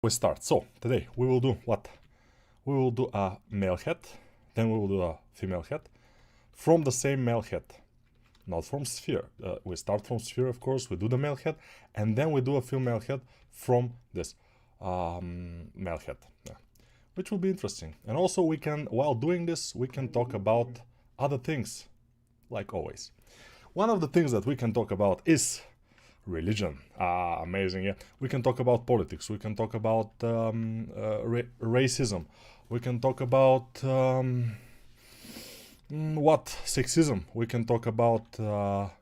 We start. So today we will do what? We will do a male head, then we will do a female head from the same male head, not from sphere. We start from sphere, of course, we do the male head, and then we do a female head from this male head, which will be interesting. And also we can, while doing this, we can talk about other things, like always. One of the things that we can talk about is religion. Amazing, yeah. We can talk about politics, we can talk about racism, we can talk about sexism, we can talk about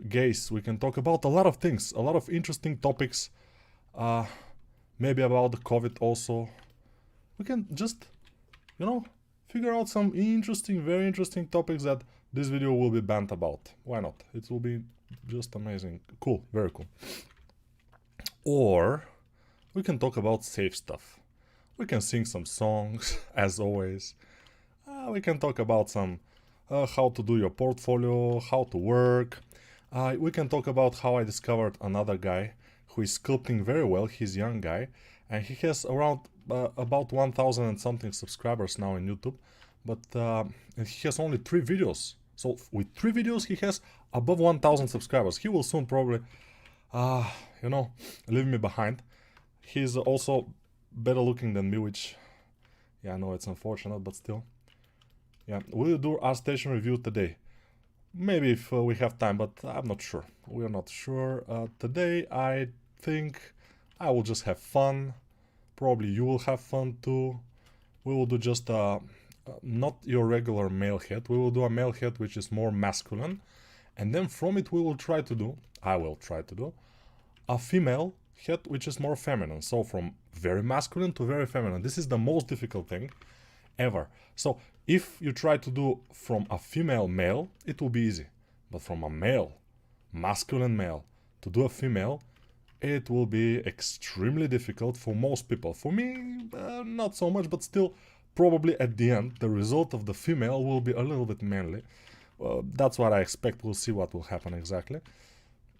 gays, we can talk about a lot of things, a lot of interesting topics, maybe about the COVID also. We can just, you know, figure out some interesting, very interesting topics that this video will be banned about. Why not? It will be just amazing. Cool, very cool. Or we can talk about safe stuff. We can sing some songs, as always. We can talk about some how to do your portfolio, how to work. We can talk about how I discovered another guy who is sculpting very well. He's a young guy, and he has around about 1,000 and something subscribers now in YouTube, but and he has only 3 videos. So with 3 videos he has above 1,000 subscribers. He will soon probably, you know, leave me behind. He's also better looking than me, which, yeah, I know it's unfortunate, but still. Yeah, we'll do our station review today. Maybe if we have time, but I'm not sure. We're not sure. Today I think I will just have fun. Probably you will have fun too. We will do just not your regular male head. We will do a male head which is more masculine, and then from it we will try to do, I will try to do, a female head which is more feminine. So from very masculine to very feminine. This is the most difficult thing ever. So if you try to do from a female male, it will be easy. But from a male, masculine male, to do a female, it will be extremely difficult for most people. For me, not so much, but still, probably at the end, the result of the female will be a little bit manly. That's what I expect. We'll see what will happen exactly.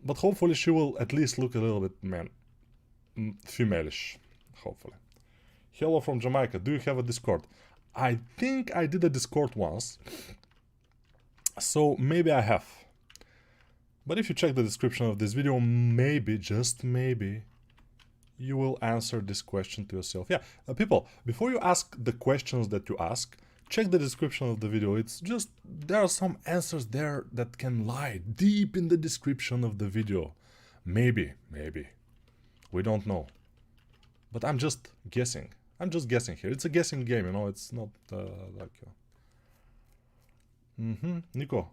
But hopefully she will at least look a little bit female-ish, hopefully. Hello from Jamaica. Do you have a Discord? I think I did a Discord once, so maybe I have. But if you check the description of this video, maybe, just maybe, you will answer this question to yourself. Yeah, people, before you ask the questions that you ask, check the description of the video. It's just, there are some answers there that can lie deep in the description of the video. Maybe, maybe. We don't know. But I'm just guessing. I'm just guessing here. It's a guessing game, you know, it's not like... Nico.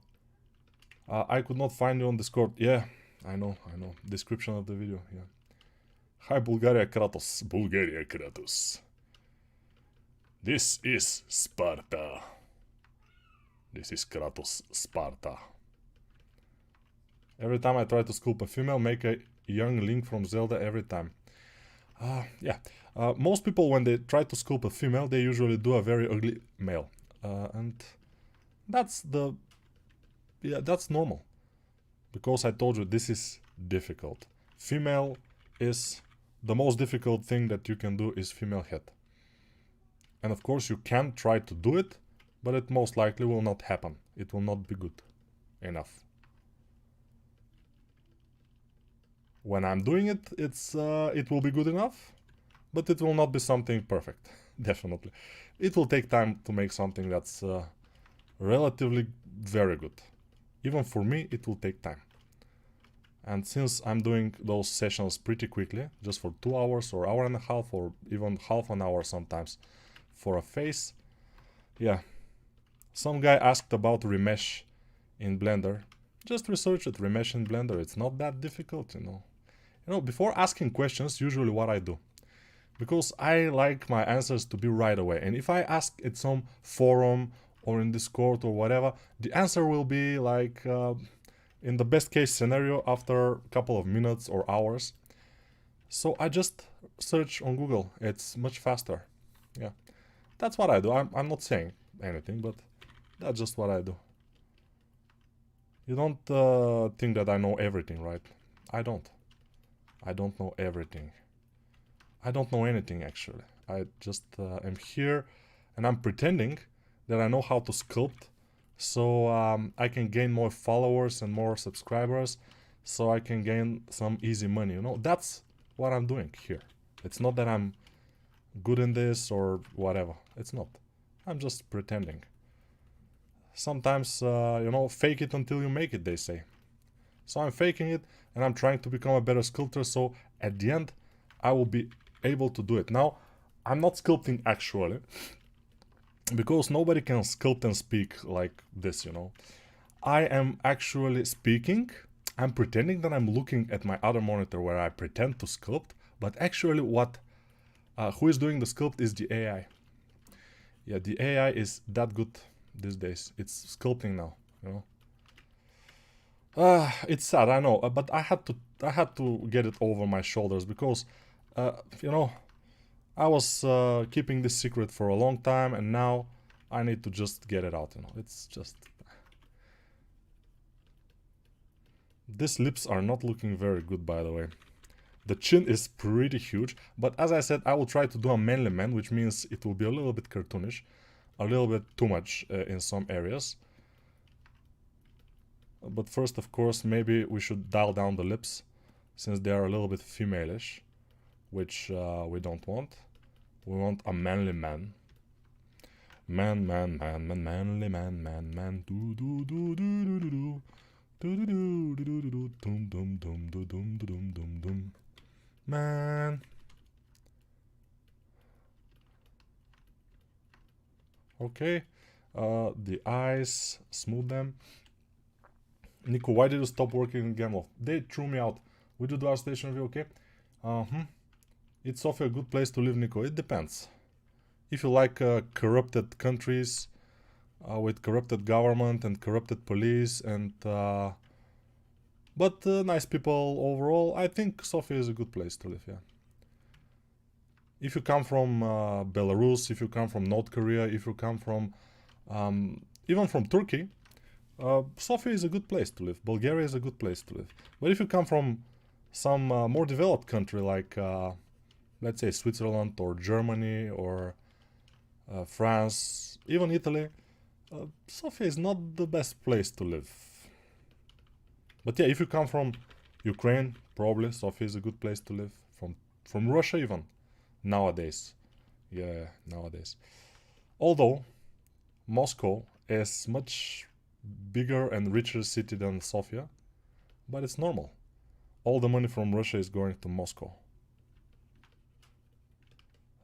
I could not find you on Discord. Yeah, I know. Description of the video, yeah. Hi, Bulgaria Kratos. Bulgaria Kratos. This is Sparta. This is Kratos Sparta. Every time I try to sculpt a female, make a young Link from Zelda every time. Yeah. Most people, when they try to sculpt a female, they usually do a very ugly male. And that's the... yeah, that's normal. Because I told you, this is difficult. Female is... the most difficult thing that you can do is female head. And of course you can try to do it, but it most likely will not happen. It will not be good enough. When I'm doing it, it will be good enough, but it will not be something perfect, definitely. It will take time to make something that's relatively very good. Even for me, it will take time. And since I'm doing those sessions pretty quickly, just for 2 hours or hour and a half, or even half an hour sometimes for a face, yeah. Some guy asked about remesh in Blender. Just research it, remesh in Blender. It's not that difficult, you know. You know, before asking questions, usually what I do, because I like my answers to be right away. And if I ask at some forum or in Discord or whatever, the answer will be like, in the best case scenario, after a couple of minutes or hours. So I just search on Google. It's much faster. Yeah, that's what I do. I'm not saying anything, but that's just what I do. You don't think that I know everything, right? I don't. I don't know everything. I don't know anything actually. I just am here and I'm pretending that I know how to sculpt, so I can gain more followers and more subscribers, so I can gain some easy money, you know. That's what I'm doing here. It's not that I'm good in this or whatever. It's not. I'm just pretending. Sometimes, you know, fake it until you make it, they say. So I'm faking it and I'm trying to become a better sculptor, so at the end I will be able to do it. Now, I'm not sculpting actually, because nobody can sculpt and speak like this, you know. I am actually speaking. I'm pretending that I'm looking at my other monitor where I pretend to sculpt, but actually who is doing the sculpt is the AI. Yeah, the AI is that good these days. It's sculpting now, you know. It's sad, I know, but I had to get it over my shoulders because, you know, I was keeping this secret for a long time, and now I need to just get it out, you know. It's just... These lips are not looking very good, by the way. The chin is pretty huge, but as I said, I will try to do a manly man, which means it will be a little bit cartoonish, a little bit too much in some areas. But first, of course, maybe we should dial down the lips, since they are a little bit female-ish, which we don't want. We want a manly man. Man, man, man, man, manly man, man, man, do do do do do do do. Do do do do do do dum dum dum dum dum dum dum dum. Man. Okay. The eyes, smooth them. Nico, why did you stop working in Gamble? They threw me out. Would you do our station review, okay? It's Sofia a good place to live, Nico? It depends. If you like corrupted countries with corrupted government and corrupted police and but nice people overall, I think Sofia is a good place to live, yeah. If you come from Belarus, if you come from North Korea, if you come from even from Turkey, Sofia is a good place to live. Bulgaria is a good place to live. But if you come from some more developed country like let's say Switzerland or Germany or France, even Italy, Sofia is not the best place to live. But yeah, if you come from Ukraine, probably Sofia is a good place to live. From Russia even, nowadays. Yeah, nowadays. Although, Moscow is much bigger and richer city than Sofia, but it's normal. All the money from Russia is going to Moscow.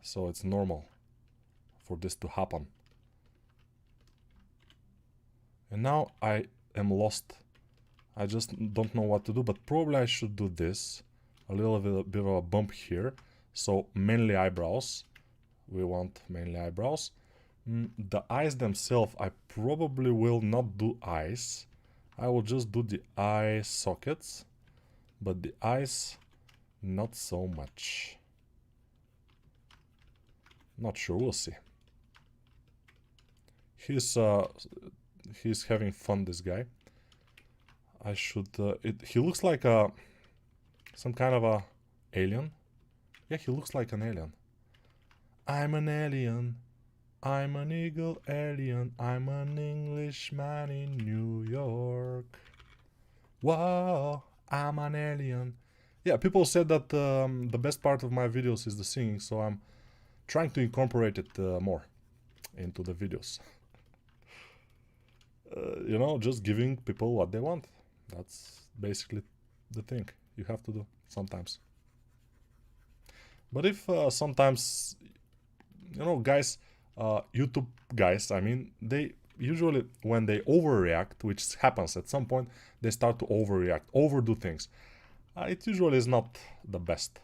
So it's normal for this to happen. And now I am lost. I just don't know what to do, but probably I should do this. A little bit of a bump here. So mainly eyebrows. We want mainly eyebrows. The eyes themselves, I probably will not do eyes. I will just do the eye sockets. But the eyes, not so much. Not sure, we'll see. He's having fun, this guy. I should... he looks like some kind of a alien. Yeah, he looks like an alien. I'm an alien. I'm an eagle alien. I'm an Englishman in New York. Wow, I'm an alien. Yeah, people said that the best part of my videos is the singing, so I'm trying to incorporate it more into the videos. You know, just giving people what they want. That's basically the thing you have to do sometimes. But if sometimes, you know, guys, YouTube guys, I mean, they usually, when they overreact, which happens at some point, they start to overreact, overdo things. It usually is not the best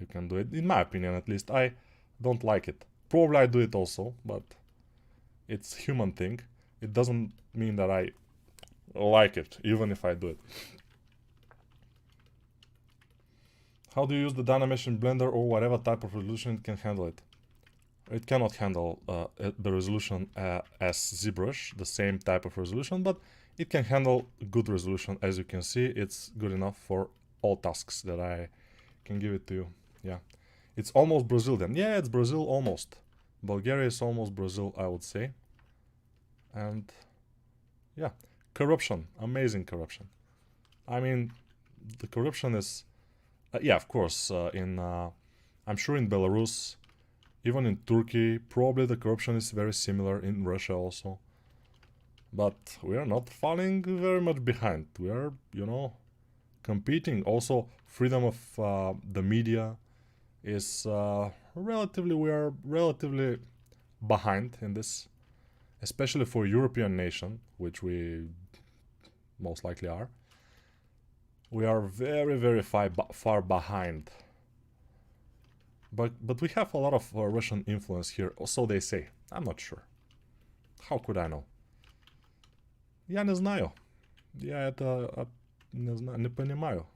you can do it, in my opinion at least. I don't like it. Probably I do it also, but it's human thing. It doesn't mean that I like it, even if I do it. How do you use the Dynamesh in Blender or whatever type of resolution it can handle it? It cannot handle the resolution as ZBrush, the same type of resolution, but it can handle good resolution. As you can see, it's good enough for all tasks that I can give it to you. Yeah, It's almost Brazilian. Yeah, it's Brazil almost. Bulgaria is almost Brazil, I would say. And yeah, corruption, amazing corruption. I mean, the corruption is, yeah, of course, I'm sure in Belarus, even in Turkey, probably the corruption is very similar, in Russia also. But we are not falling very much behind. We are, you know, competing. Also, freedom of the media is we are relatively behind in this, especially for European nation, which we most likely are. We are very, very far behind. But we have a lot of Russian influence here, or so they say. I'm not sure. How could I know? Я не знаю. Я это не знаю, не понимаю.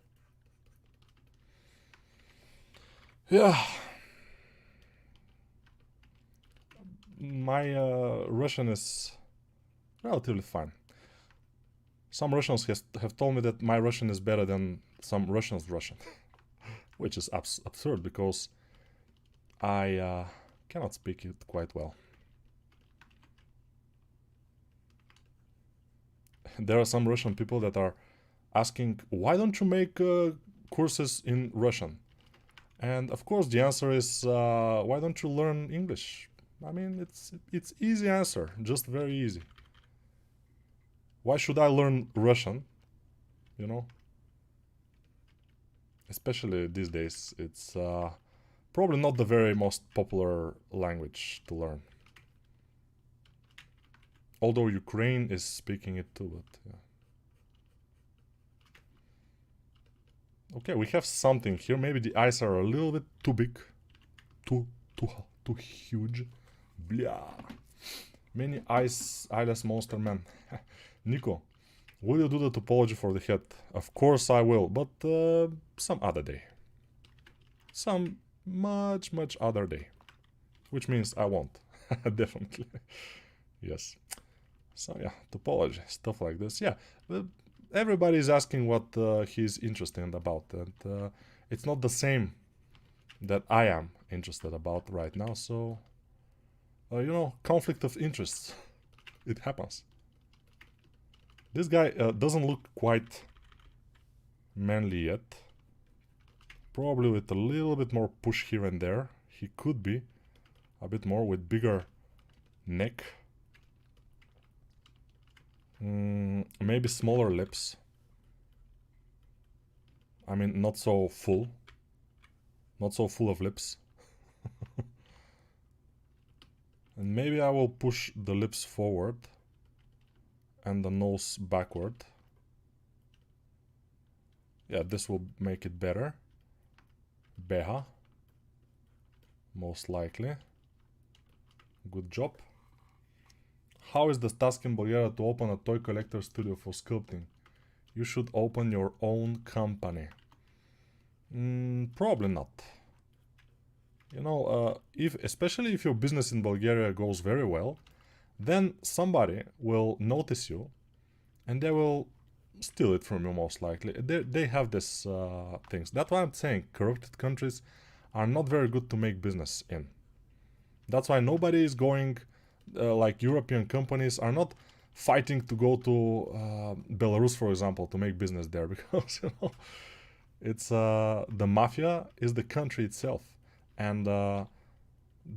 Yeah. My Russian is relatively fine. Some Russians have told me that my Russian is better than some Russians' Russian, which is absurd because I cannot speak it quite well. There are some Russian people that are asking, why don't you make courses in Russian? And of course the answer is, why don't you learn English? I mean, it's easy answer, just very easy. Why should I learn Russian? You know? Especially these days, it's probably not the very most popular language to learn. Although Ukraine is speaking it too, but yeah. Okay, we have something here. Maybe the eyes are a little bit too big. Too huge. Blah. Many eyeless monster man. Nico, will you do the topology for the head? Of course I will, but some other day. Some much other day. Which means I won't. Definitely. Yes. So yeah, topology, stuff like this. Yeah, everybody is asking what he's interested about, and it's not the same that I am interested about right now. So, you know, conflict of interests. It happens. This guy doesn't look quite manly yet. Probably with a little bit more push here and there. He could be a bit more with bigger neck. Maybe smaller lips. I mean, not so full. Not so full of lips. And maybe I will push the lips forward and the nose backward. Yeah, this will make it better. Beha. Most likely. Good job. How is the task in Bulgaria to open a toy collector studio for sculpting? You should open your own company. Probably not. You know, especially if your business in Bulgaria goes very well, then somebody will notice you and they will steal it from you most likely. They have this things. That's why I'm saying corrupted countries are not very good to make business in. That's why nobody is going, like European companies are not fighting to go to Belarus, for example, to make business there, because you know, it's the mafia is the country itself, and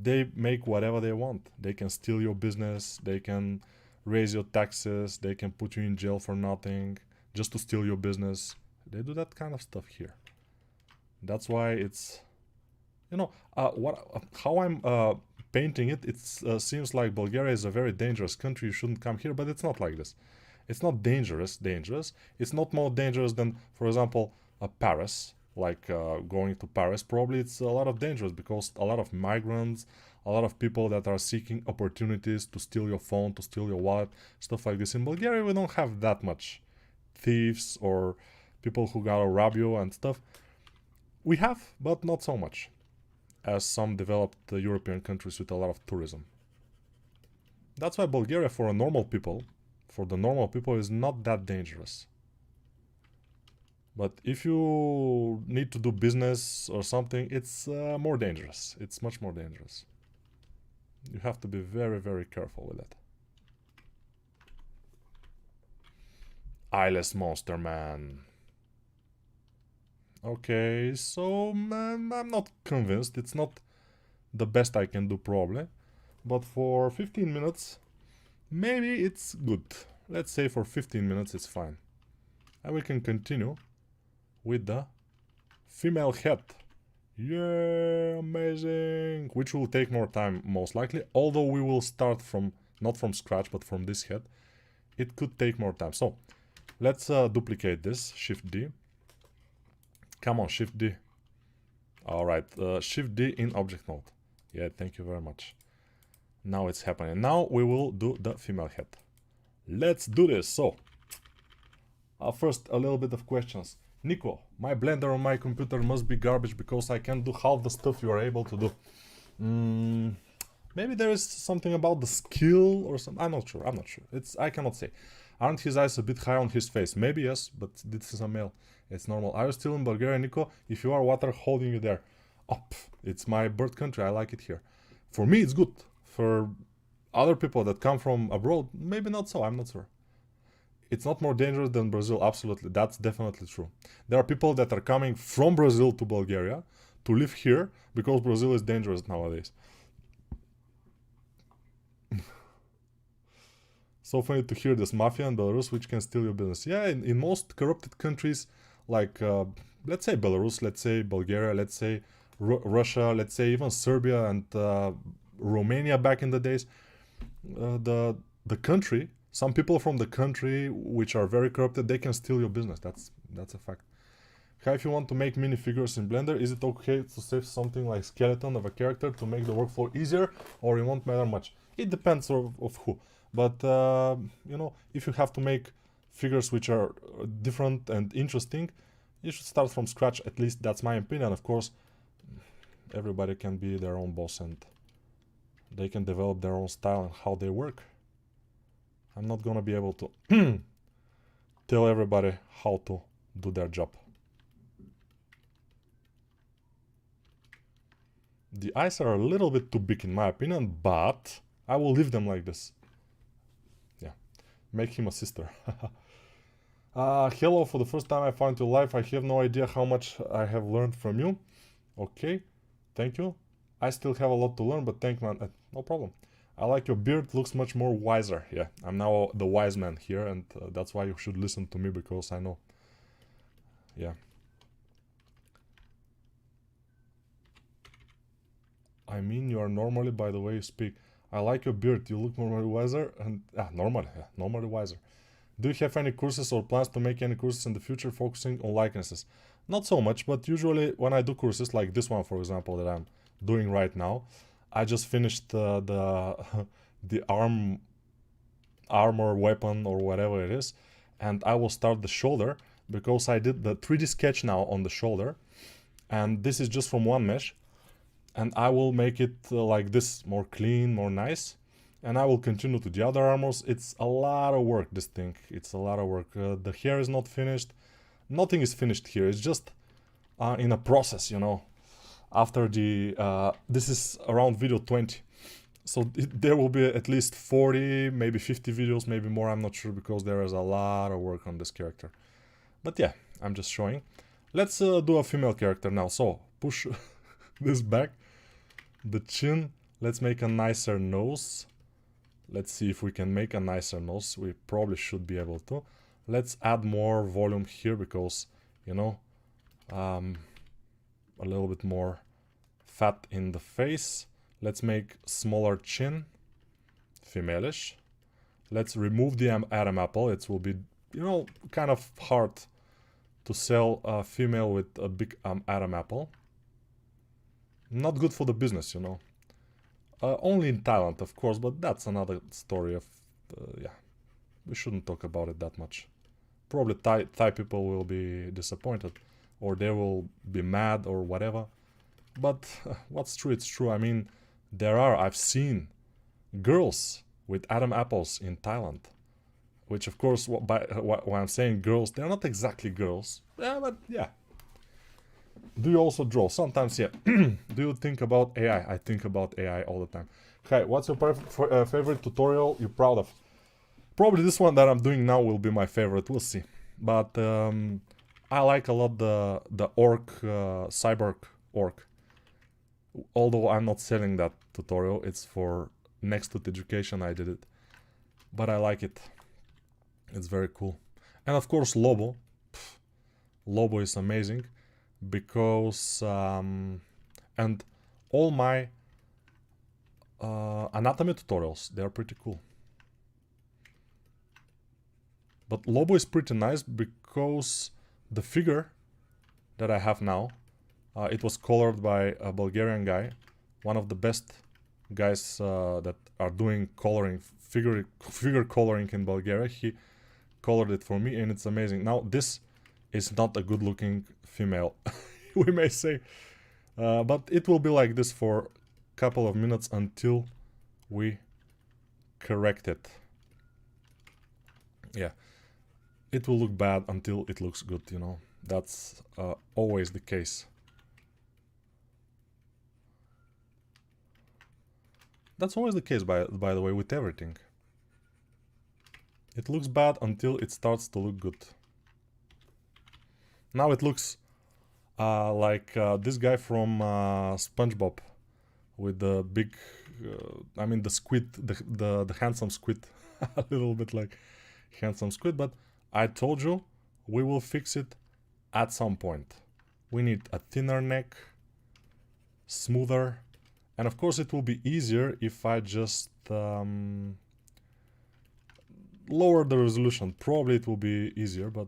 they make whatever they want. They can steal your business, they can raise your taxes, they can put you in jail for nothing just to steal your business. They do that kind of stuff here. That's why it's, you know, how I'm painting it, it seems like Bulgaria is a very dangerous country, you shouldn't come here, but it's not like this. It's not dangerous. It's not more dangerous than, for example, Paris, like going to Paris. Probably it's a lot of dangerous because a lot of migrants, a lot of people that are seeking opportunities to steal your phone, to steal your wallet, stuff like this. In Bulgaria, we don't have that much thieves or people who gotta rob you and stuff. We have, but not so much as some developed European countries with a lot of tourism. That's why Bulgaria, for the normal people, is not that dangerous. But if you need to do business or something, it's more dangerous. It's much more dangerous. You have to be very, very careful with it. Eyeless monster man. Okay, so I'm not convinced. It's not the best I can do probably. But for 15 minutes, maybe it's good. Let's say for 15 minutes it's fine. And we can continue with the female head. Yeah, amazing. Which will take more time most likely. Although we will start from, not from scratch, but from this head. It could take more time. So, let's duplicate this. Shift D. Come on, Shift D. Alright, Shift D in object mode. Yeah, thank you very much. Now it's happening. Now we will do the female head. Let's do this. So, first a little bit of questions. Nico, my blender on my computer must be garbage because I can't do half the stuff you are able to do. Maybe there is something about the skill or something. I'm not sure. I cannot say. Aren't his eyes a bit high on his face? Maybe yes, but this is a male. It's normal. Are you still in Bulgaria, Nico? If you are, what are holding you there? It's my birth country. I like it here. For me, it's good. For other people that come from abroad, maybe not so. I'm not sure. It's not more dangerous than Brazil. Absolutely. That's definitely true. There are people that are coming from Brazil to Bulgaria to live here because Brazil is dangerous nowadays. So funny to hear this. Mafia in Belarus, which can steal your business. Yeah, in most corrupted countries, like, let's say Belarus, let's say Bulgaria, let's say Russia, let's say even Serbia and Romania back in the days, the country, some people from the country which are very corrupted, they can steal your business. That's a fact. Hi, if you want to make minifigures in Blender, is it okay to save something like skeleton of a character to make the workflow easier, or it won't matter much? It depends of who. But, you know, if you have to make figures which are different and interesting, you should start from scratch. At least that's my opinion. Of course, everybody can be their own boss and they can develop their own style and how they work. I'm not gonna be able to tell everybody how to do their job. The eyes are a little bit too big in my opinion, but I will leave them like this. Yeah, make him a sister. Hello, for the first time I found you live. I have no idea how much I have learned from you. Okay, thank you. I still have a lot to learn, but thank man, no problem. I like your beard, looks much more wiser. Yeah, I'm now the wise man here, and that's why you should listen to me, because I know. Yeah. I mean, you are normally, by the way you speak. I like your beard, you look normally wiser, and normally wiser. Do you have any courses or plans to make any courses in the future focusing on likenesses? Not so much, but usually when I do courses like this one, for example, that I'm doing right now, I just finished the armor weapon or whatever it is, and I will start the shoulder because I did the 3D sketch now on the shoulder, and this is just from one mesh, and I will make it like this, more clean, more nice, and I will continue to the other armors. It's a lot of work, this thing. It's a lot of work. The hair is not finished. Nothing is finished here. It's just in a process, you know. After the this is around video 20, so there will be at least 40, maybe 50 videos, maybe more, I'm not sure, because there is a lot of work on this character. But yeah, I'm just showing. Let's do a female character now. So push this back, the chin. Let's make a nicer nose. Let's see if we can make a nicer nose. We probably should be able to. Let's add more volume here because, you know, a little bit more fat in the face. Let's make smaller chin, female-ish. Let's remove the Adam apple. It will be, you know, kind of hard to sell a female with a big Adam apple. Not good for the business, you know. Only in Thailand, of course, but that's another story of, yeah, we shouldn't talk about it that much. Probably Thai people will be disappointed, or they will be mad or whatever. But what's true, it's true. I mean, I've seen girls with Adam apples in Thailand, which of course, when I'm saying girls, they're not exactly girls. Yeah, but yeah. Do you also draw? Sometimes, yeah. Do you think about AI? I think about AI all the time. Okay, what's your favorite tutorial you're proud of? Probably this one that I'm doing now will be my favorite. We'll see. But I like a lot the orc, cyborg orc. Although I'm not selling that tutorial, it's for next to education I did it. But I like it. It's very cool. And of course Lobo. Pff, Lobo is amazing because and all my anatomy tutorials, they're pretty cool. But Lobo is pretty nice because the figure that I have now, it was colored by a Bulgarian guy, one of the best guys that are doing coloring, figure coloring in Bulgaria. He colored it for me and it's amazing. Now this is not a good looking female, we may say, but it will be like this for a couple of minutes until we correct it. Yeah, it will look bad until it looks good, you know. That's always the case. That's always the case, by the way, with everything. It looks bad until it starts to look good. Now it looks like this guy from SpongeBob with the big, I mean the squid, the handsome squid, a little bit like handsome squid, but I told you we will fix it at some point. We need a thinner neck, smoother, and of course it will be easier if I just lower the resolution. Probably it will be easier, but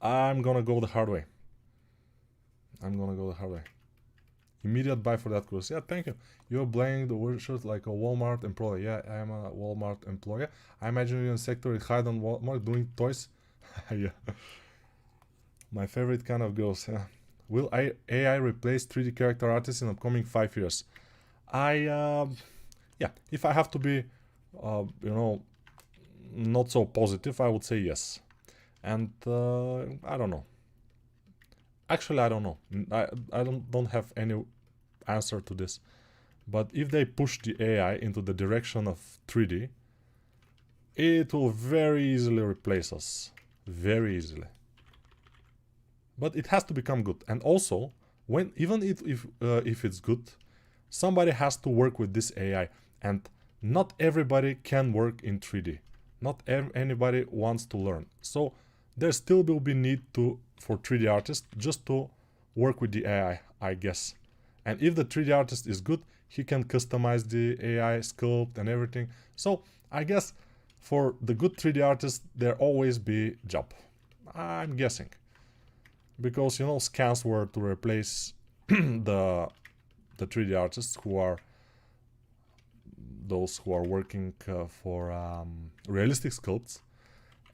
I'm gonna go the hard way. Immediate buy for that course. Yeah, thank you. You're playing the word shirt like a Walmart employee. Yeah, I am a Walmart employee. I imagine you're in sector in hide on Walmart doing toys. Yeah. My favorite kind of girls. Yeah. Will AI replace 3D character artists in upcoming 5 years? Yeah, if I have to be, you know, not so positive, I would say yes. And I don't know. Actually, I don't know. I don't have any answer to this. But if they push the AI into the direction of 3D, it will very easily replace us. Very easily. But it has to become good. And also, when even if it's good, somebody has to work with this AI. And not everybody can work in 3D. Not anybody wants to learn. So there still will be need for 3D artists just to work with the AI, I guess. And if the 3D artist is good, he can customize the AI sculpt and everything. So I guess for the good 3D artist, there always be job. I'm guessing. Because, you know, scans were to replace the 3D artists who are those who are working for realistic sculpts.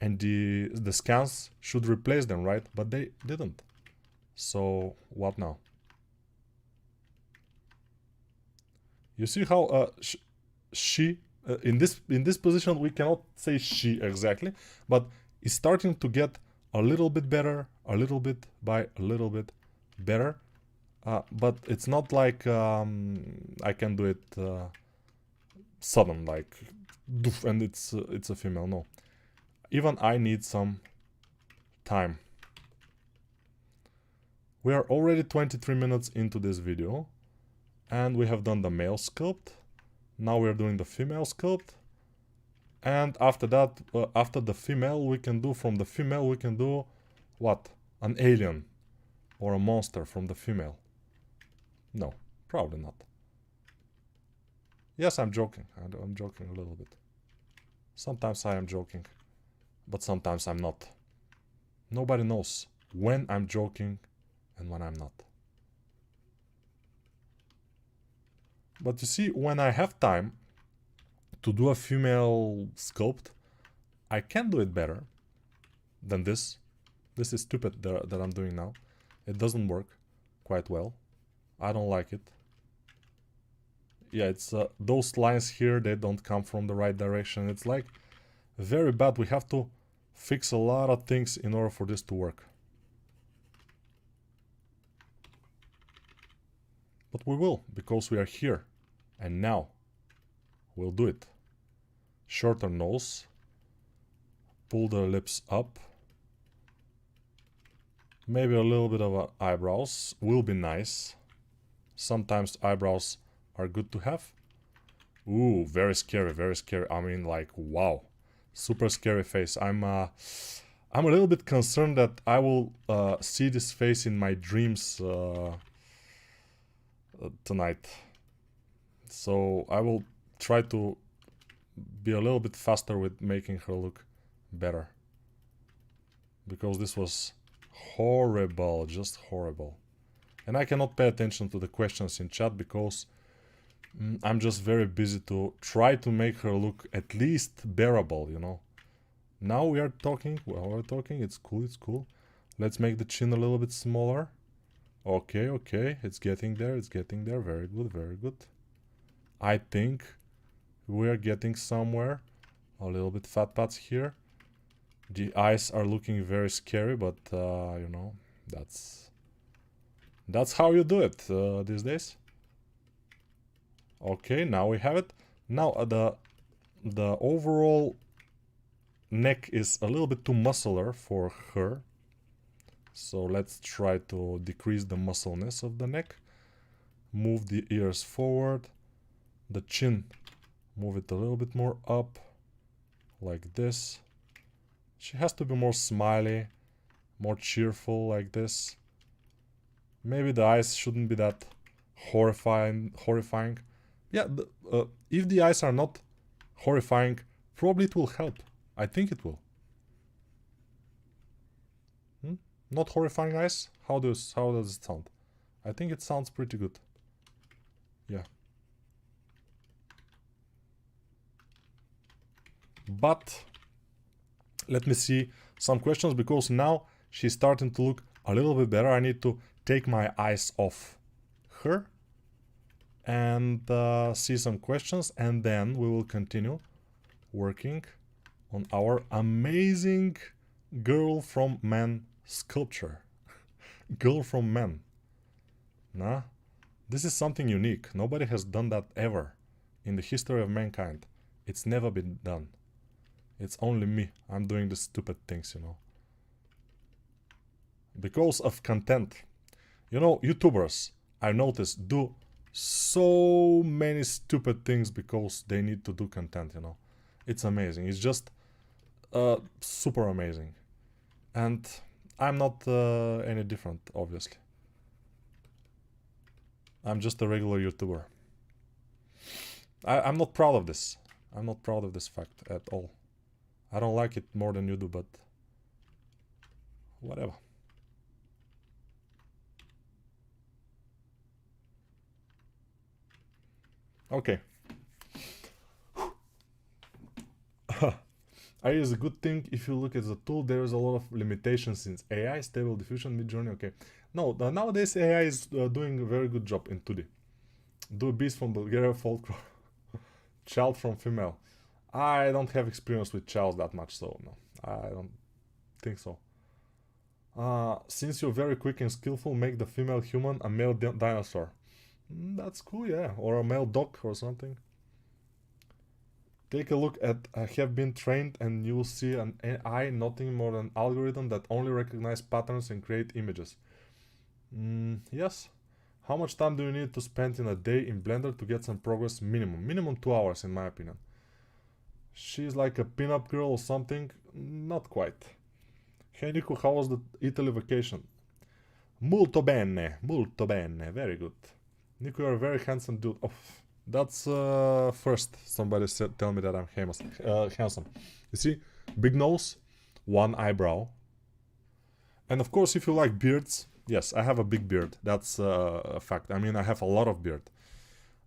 And the scans should replace them, right? But they didn't. So what now? You see how she in this position we cannot say she exactly, but it's starting to get a little bit better, a little bit by a little bit better. But it's not like I can do it sudden, like doof, and it's a female. No. Even I need some time. We are already 23 minutes into this video and we have done the male sculpt. Now we are doing the female sculpt. And after that, after the female, we can do what? An alien or a monster from the female. No, probably not. Yes, I'm joking. I'm joking a little bit. Sometimes I am joking. But sometimes I'm not. Nobody knows when I'm joking and when I'm not. But you see, when I have time to do a female sculpt, I can do it better than this. This is stupid that I'm doing now. It doesn't work quite well. I don't like it. Yeah, it's those lines here, they don't come from the right direction. It's like very bad. We have to fix a lot of things in order for this to work. But we will, because we are here. And now, we'll do it. Shorter nose. Pull the lips up. Maybe a little bit of eyebrows. Will be nice. Sometimes eyebrows are good to have. Ooh, very scary, very scary. I mean, like, wow. Super scary face. I'm a little bit concerned that I will see this face in my dreams tonight. So I will try to be a little bit faster with making her look better. Because this was horrible, just horrible. And I cannot pay attention to the questions in chat because I'm just very busy to try to make her look at least bearable, you know. Now we are talking, well, we're talking, it's cool, it's cool. Let's make the chin a little bit smaller. Okay, okay, it's getting there, very good, very good. I think we are getting somewhere. A little bit fat pads here. The eyes are looking very scary, but, you know, that's how you do it these days. Okay, now we have it. Now the overall neck is a little bit too muscular for her. So let's try to decrease the muscleness of the neck. Move the ears forward. The chin, move it a little bit more up. Like this. She has to be more smiley, more cheerful like this. Maybe the eyes shouldn't be that horrifying. Yeah, if the eyes are not horrifying, probably it will help. I think it will. Not horrifying eyes? How does it sound? I think it sounds pretty good. Yeah. But let me see some questions, because now she's starting to look a little bit better. I need to take my eyes off her and see some questions, and then we will continue working on our amazing girl from man sculpture. Girl from man. Nah, this is something unique. Nobody has done that ever in the history of mankind. It's never been done. It's only me. I'm doing the stupid things, you know. Because of content. You know, YouTubers, I've noticed, do so many stupid things because they need to do content, you know. It's amazing. It's just super amazing. And I'm not any different, obviously. I'm just a regular YouTuber. I'm not proud of this. I'm not proud of this fact at all. I don't like it more than you do, but whatever. Okay. AI is a good thing if you look at the tool. There is a lot of limitations since AI, stable diffusion, mid-journey. Okay. No, nowadays AI is doing a very good job in 2D. Do a beast from Bulgaria, folklore. Child from female. I don't have experience with childs that much, so no. I don't think so. Since you're very quick and skillful, make the female human a male dinosaur. That's cool, yeah. Or a male dog or something. Take a look at have been trained and you will see an AI, nothing more than algorithm that only recognize patterns and create images. Yes. How much time do you need to spend in a day in Blender to get some progress? Minimum 2 hours in my opinion. She's like a pin-up girl or something? Not quite. Hey Nico, how was the Italy vacation? Molto bene, very good. Nico, you're a very handsome dude. Oh, that's first somebody said, tell me that I'm handsome. You see, big nose, one eyebrow. And of course, if you like beards, yes, I have a big beard. That's a fact. I mean, I have a lot of beard.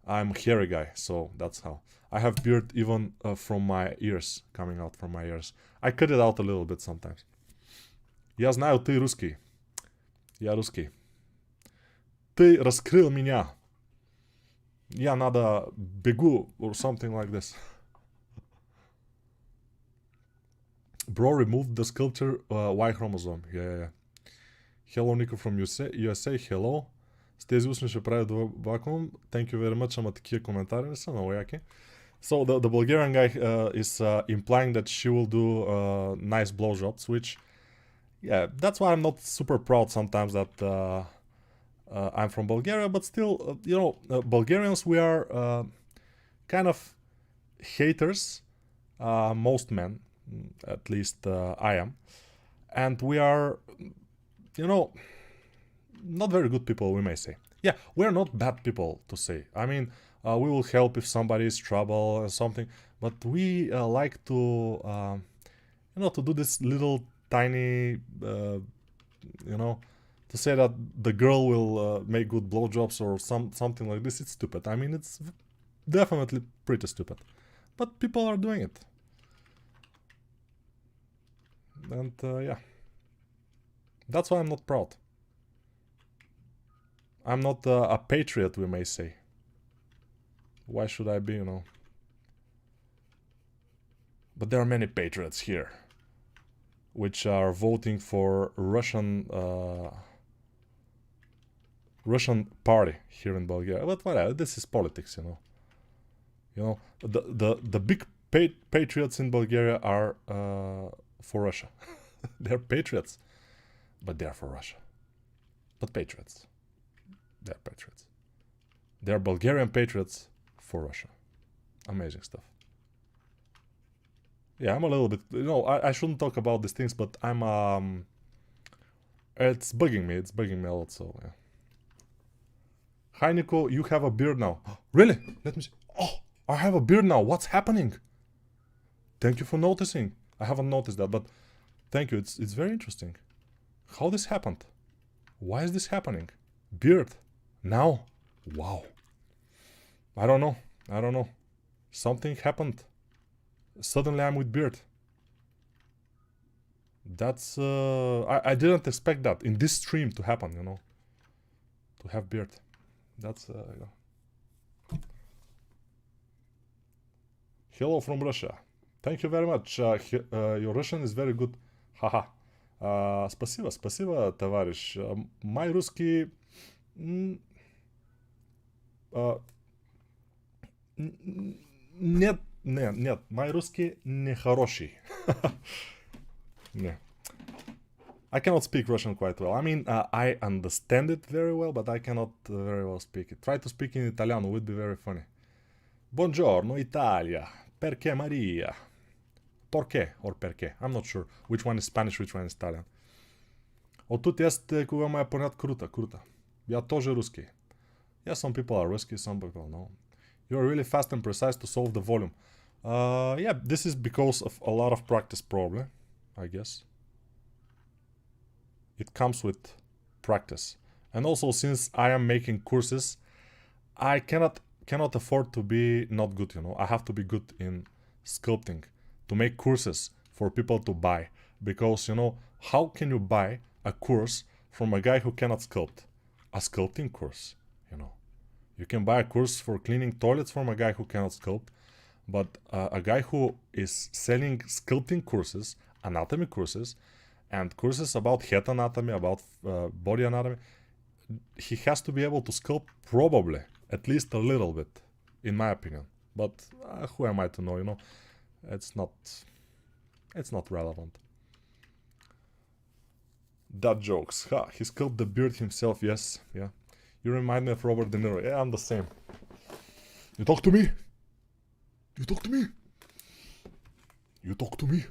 I'm a hairy guy, so that's how. I have beard even from my ears, coming out from my ears. I cut it out a little bit sometimes. Я знаю, ты русский. Я русский. Ты раскрыл меня. Я надо бегу, or something like this. Bro removed the sculpture Y chromosome. Yeah. Hello, Nico from USA. Hello. С тези устни ще прави до вакуум. Thank you very much, ама такива коментари не са много яки. So the Bulgarian guy is implying that she will do nice blowjobs, which, yeah, that's why I'm not super proud sometimes that I'm from Bulgaria, but still, you know, Bulgarians, we are kind of haters, most men, at least I am, and we are, you know, not very good people, we may say. Yeah, we are not bad people to say. I mean, we will help if somebody is trouble or something, but we like to, you know, to do this little tiny, you know, to say that the girl will make good blowjobs or something like this. It's stupid. I mean, it's definitely pretty stupid, but people are doing it, and yeah, that's why I'm not proud. I'm not a patriot, we may say. Why should I be, you know? But there are many patriots here, which are voting for Russian party here in Bulgaria. But whatever, this is politics, you know. You know, the big patriots in Bulgaria are for Russia. They're patriots, but they're for Russia. But patriots. They're patriots. They're Bulgarian patriots for Russia. Amazing stuff. Yeah, I'm a little bit, you know, I shouldn't talk about these things, but I'm it's bugging me a lot, so yeah. Hi Nico, you have a beard now. Really? Let me see. Oh, I have a beard now. What's happening? Thank you for noticing. I haven't noticed that, but thank you. It's very interesting. How this happened? Why is this happening? Beard. Now? Wow. I don't know. Something happened. Suddenly I'm with beard. That's I didn't expect that in this stream to happen, you know. To have beard. That's you know. Hello from Russia. Thank you very much. Your Russian is very good. Haha. Спасибо, товарищ. Мой русский нет, мой русский не хороший. Не. I cannot speak Russian quite well. I mean, I understand it very well, but I cannot very well speak it. Try to speak in Italiano, would be very funny. Buongiorno, Italia. Perché Maria? Porqué or perché? I'm not sure which one is Spanish, which one is Italian. Отут este кога ме понят крута. Я тоже русский. Yeah, some people are risky, some people no. You're really fast and precise to solve the volume. Yeah, this is because of a lot of practice probably, I guess. It comes with practice. And also since I am making courses, I cannot afford to be not good, you know. I have to be good in sculpting to make courses for people to buy. Because, you know, how can you buy a course from a guy who cannot sculpt? A sculpting course, you know. You can buy a course for cleaning toilets from a guy who cannot sculpt, but a guy who is selling sculpting courses, anatomy courses, and courses about head anatomy, about body anatomy, he has to be able to sculpt probably, at least a little bit, in my opinion. But who am I to know, you know? It's not relevant. That jokes. Ha, he sculpted the beard himself, yes, yeah. You remind me of Robert De Niro. Yeah, I'm the same. You talk to me. You talk to me. You talk to me.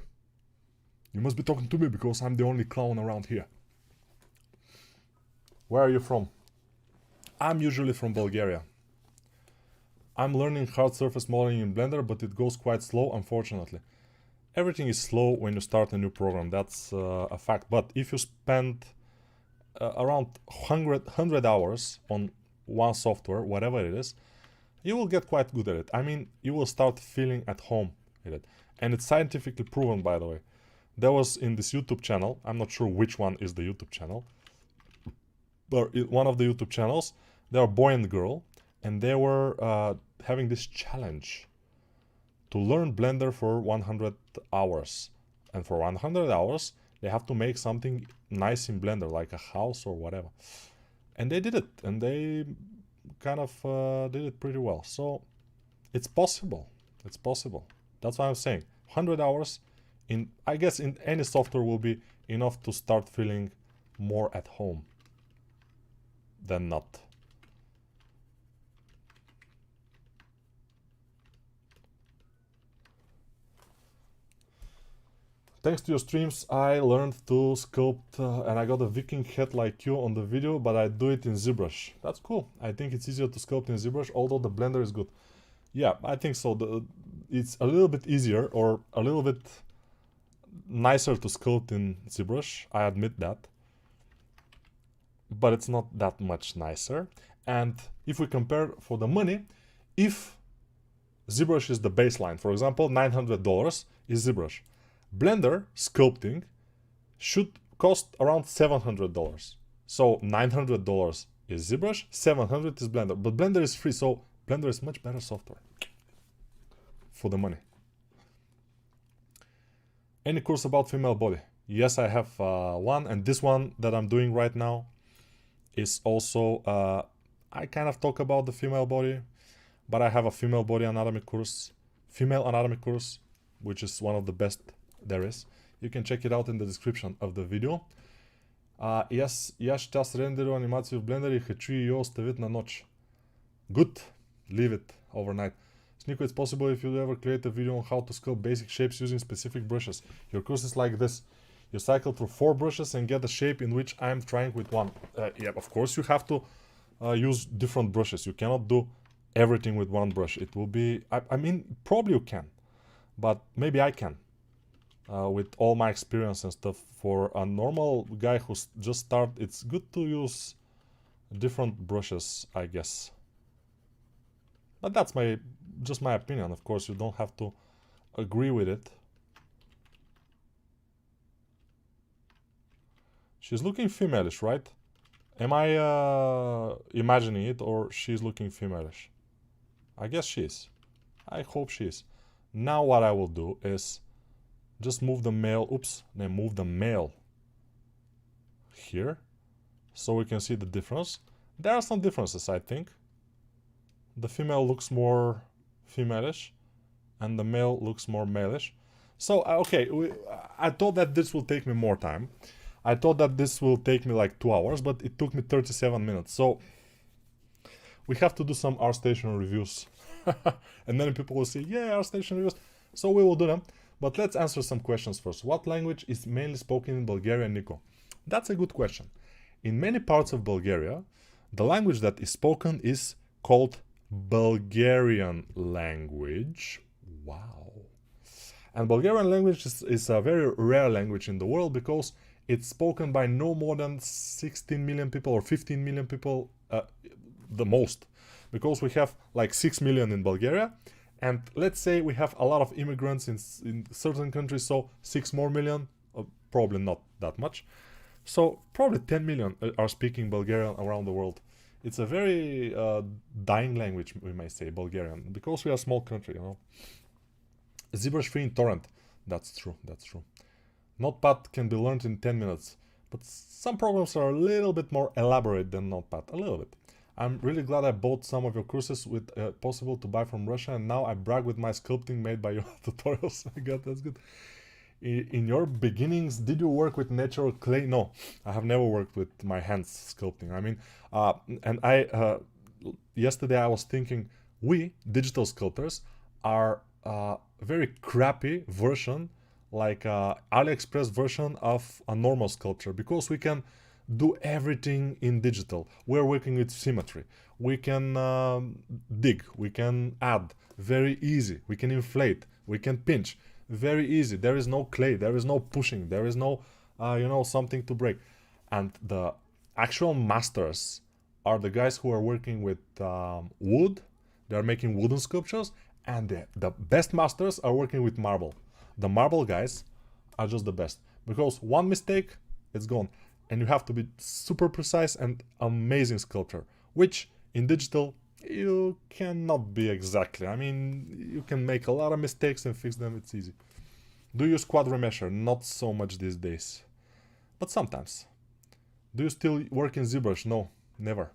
You must be talking to me because I'm the only clown around here. Where are you from? I'm usually from Bulgaria. I'm learning hard surface modeling in Blender, but it goes quite slow, unfortunately. Everything is slow when you start a new program, that's a fact. But if you spend around 100 hours on one software, whatever it is, you will get quite good at it. I mean, you will start feeling at home in it. And it's scientifically proven, by the way. There was in this YouTube channel, I'm not sure which one is the YouTube channel, but one of the YouTube channels, they are a boy and girl, and they were having this challenge to learn Blender for 100 hours. And for 100 hours, they have to make something nice in Blender, like a house or whatever. And they did it, and they kind of did it pretty well. So it's possible. It's possible. That's what I'm saying. 100 hours in, I guess, in any software will be enough to start feeling more at home than not. Thanks to your streams, I learned to sculpt and I got a Viking head like you on the video, but I do it in ZBrush. That's cool. I think it's easier to sculpt in ZBrush, although the Blender is good. Yeah, I think so. It's a little bit easier or a little bit nicer to sculpt in ZBrush, I admit that. But it's not that much nicer. And if we compare for the money, if ZBrush is the baseline, for example, $900 is ZBrush. Blender sculpting should cost around $700. So $900 is ZBrush, $700 is Blender. But Blender is free, so Blender is much better software for the money. Any course about female body? Yes, I have one, and this one that I'm doing right now is also, I kind of talk about the female body, but I have a female body anatomy course, female anatomy course, which is one of the best there is. You can check it out in the description of the video. Yes, я сейчас рендерю анимацию в Blender и хочу ее оставить на ночь. Good, leave it overnight. Nico, it's possible if you ever create a video on how to sculpt basic shapes using specific brushes. Your course is like this. You cycle through 4 brushes and get the shape in which I'm trying with one. Yeah, of course you have to use different brushes. You cannot do everything with one brush. It will be... I mean, probably you can. But maybe I can. With all my experience and stuff. For a normal guy who's just started, it's good to use different brushes, I guess. But that's just my opinion. Of course, you don't have to agree with it. She's looking femalish, right? Am I imagining it, or she's looking femalish? I guess she is. I hope she is. Now what I will do is just move the male, move the male here, so we can see the difference. There are some differences, I think. The female looks more femalish, and the male looks more malish. So, okay, I thought that this will take me more time. I thought that this will take me like 2 hours, but it took me 37 minutes. So, we have to do some ArtStation reviews. And then people will say, yeah, ArtStation reviews. So we will do them. But let's answer some questions first. What language is mainly spoken in Bulgaria, Nico? That's a good question. In many parts of Bulgaria, the language that is spoken is called Bulgarian language. Wow. And Bulgarian language is a very rare language in the world because it's spoken by no more than 16 million people or 15 million people, the most. Because we have like 6 million in Bulgaria, and let's say we have a lot of immigrants in certain countries, so 6 more million, probably not that much. So probably 10 million are speaking Bulgarian around the world. It's a very dying language, we may say, Bulgarian, because we are a small country, you know. ZBrush free in torrent. That's true, that's true. Notepad can be learned in 10 minutes, but some programs are a little bit more elaborate than Notepad, a little bit. I'm really glad I bought some of your courses with possible to buy from Russia, and now I brag with my sculpting made by your tutorials. I got that's good. In your beginnings, did you work with natural clay? No, I have never worked with my hands sculpting. I mean, yesterday I was thinking, we, digital sculptors, are a very crappy version, like AliExpress version of a normal sculpture, because we can do everything in digital. We're working with symmetry. We can dig, we can add, very easy. We can inflate, we can pinch. Very easy. There is no clay, there is no pushing, there is no, you know, something to break. And the actual masters are the guys who are working with wood. They are making wooden sculptures, and the best masters are working with marble. The marble guys are just the best, because one mistake, it's gone. And you have to be super precise and amazing sculptor, which in digital you cannot be exactly. I mean, you can make a lot of mistakes and fix them, it's easy. Do you use quad remesher? Not so much these days, but sometimes. Do you still work in ZBrush? No, Never.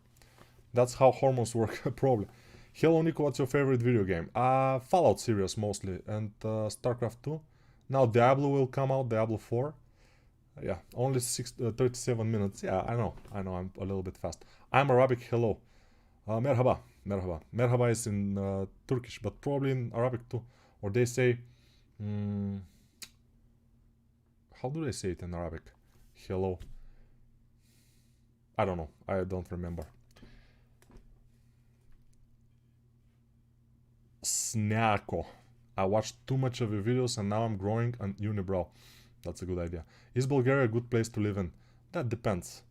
That's how hormones work, probably. Hello Nico, what's your favorite video game? Fallout series mostly, and StarCraft 2. Now Diablo will come out, Diablo 4. Yeah, only 37 minutes. Yeah, I know, I'm a little bit fast. I'm Arabic, hello. Merhaba, merhaba. Merhaba is in Turkish, but probably in Arabic too. Or they say... how do they say it in Arabic? Hello. I don't know, I don't remember. Snako. I watched too much of your videos and now I'm growing an unibrow. That's a good idea. Is Bulgaria a good place to live in? That depends.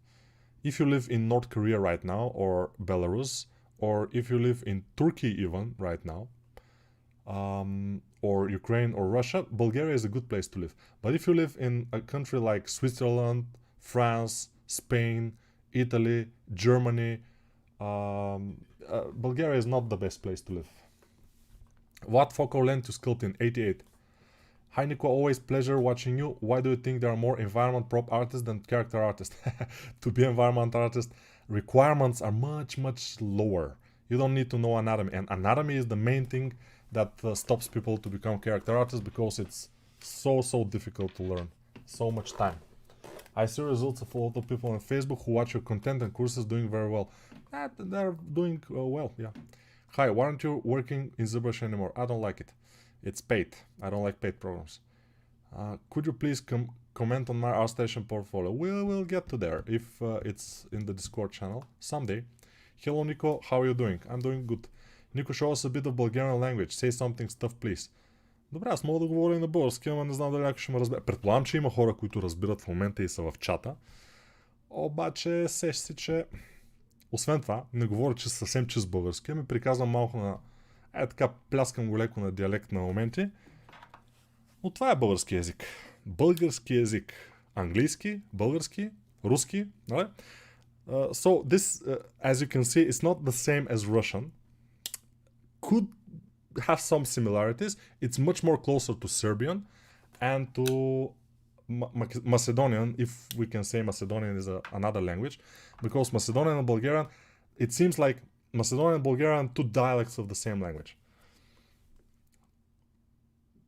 If you live in North Korea right now, or Belarus, or if you live in Turkey even right now, or Ukraine or Russia, Bulgaria is a good place to live. But if you live in a country like Switzerland, France, Spain, Italy, Germany, Bulgaria is not the best place to live. What focal length to sculpt in? 88. Hi Nico, always pleasure watching you. Why do you think there are more environment prop artists than character artists? To be environment artist, requirements are much lower. You don't need to know anatomy, and anatomy is the main thing that stops people to become character artists, because it's so difficult to learn. So much time. I see results of a lot of people on Facebook who watch your content and courses doing very well. They're doing well, yeah. Hi, why aren't you working in ZBrush anymore? I don't like it. It's paid. I don't like paid programs. Could you please comment on my ArtStation portfolio? We'll get to there if it's in the Discord channel someday. Hello Nico, how are you doing? I'm doing good. Nico, show us a bit of Bulgarian language. Say something stuff, please. Добре, аз мога да говоря и на български, ама не знам дали някой ще ме разбере. Предполагам, че има хора, които разбират в момента и са в чата. Обаче сеш си, че... Освен това, не говоря, че съвсем чист български, ами приказвам малко на... така, пляскам го леко на диалект на моменти. Но това е български език. Български език. Английски, български, руски, нали? So this, as you can see, it's not the same as Russian. Could have some similarities. It's much more closer to Serbian and to Macedonian, if we can say Macedonian is another language, because Macedonian and Bulgarian, it seems like Macedonian and Bulgarian are two dialects of the same language.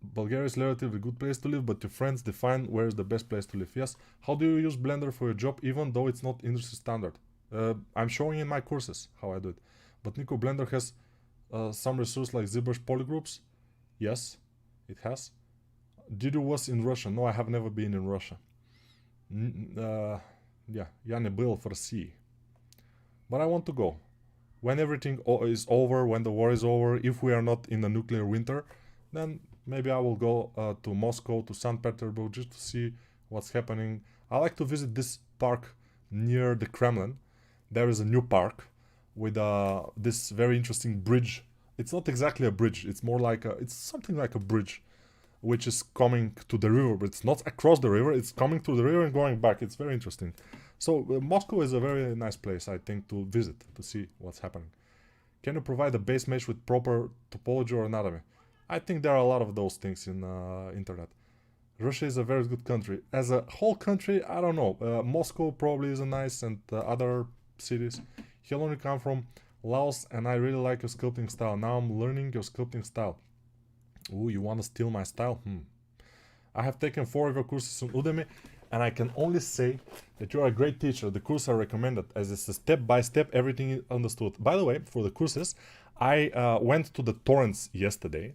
Bulgaria is a relatively good place to live, but your friends define where is the best place to live. Yes. How do you use Blender for your job, even though it's not industry standard? I'm showing in my courses how I do it. But Nico, Blender has some resource like ZBrush polygroups. Yes, it has. Did you was in Russia? No, I have never been in Russia. Yeah, я не был в России. But I want to go. When everything is over, when the war is over, if we are not in a nuclear winter, then maybe I will go to Moscow, to St. Petersburg, just to see what's happening. I like to visit this park near the Kremlin. There is a new park with this very interesting bridge. It's not exactly a bridge, it's more like it's something like a bridge, which is coming to the river, but it's not across the river, it's coming to the river and going back. It's very interesting. So Moscow is a very nice place, I think, to visit, to see what's happening. Can you provide a base mesh with proper topology or anatomy? I think there are a lot of those things in internet. Russia is a very good country. As a whole country, I don't know. Moscow probably is a nice, and other cities. Hello, I come from Laos and I really like your sculpting style. Now I'm learning your sculpting style. Ooh, you want to steal my style? I have taken 4 of your courses on Udemy, and I can only say that you are a great teacher. The course I recommended, as it's a step-by-step, everything is understood. By the way, for the courses, I went to the torrents yesterday,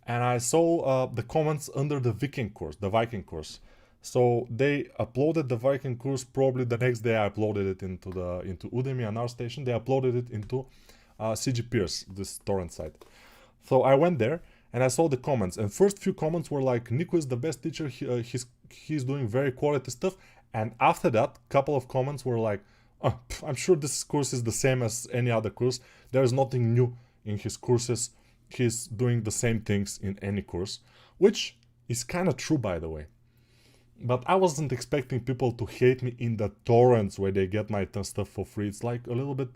and I saw the comments under the Viking course. So they uploaded the Viking course probably the next day. I uploaded it into Udemy and ArtStation. They uploaded it into CG Pierce, this torrent site. So I went there and I saw the comments, and first few comments were like, Nico is the best teacher, he's doing very quality stuff. And after that, couple of comments were like, oh, I'm sure this course is the same as any other course. There is nothing new in his courses. He's doing the same things in any course, which is kind of true, by the way. But I wasn't expecting people to hate me in the torrents where they get my stuff for free. It's like a little bit,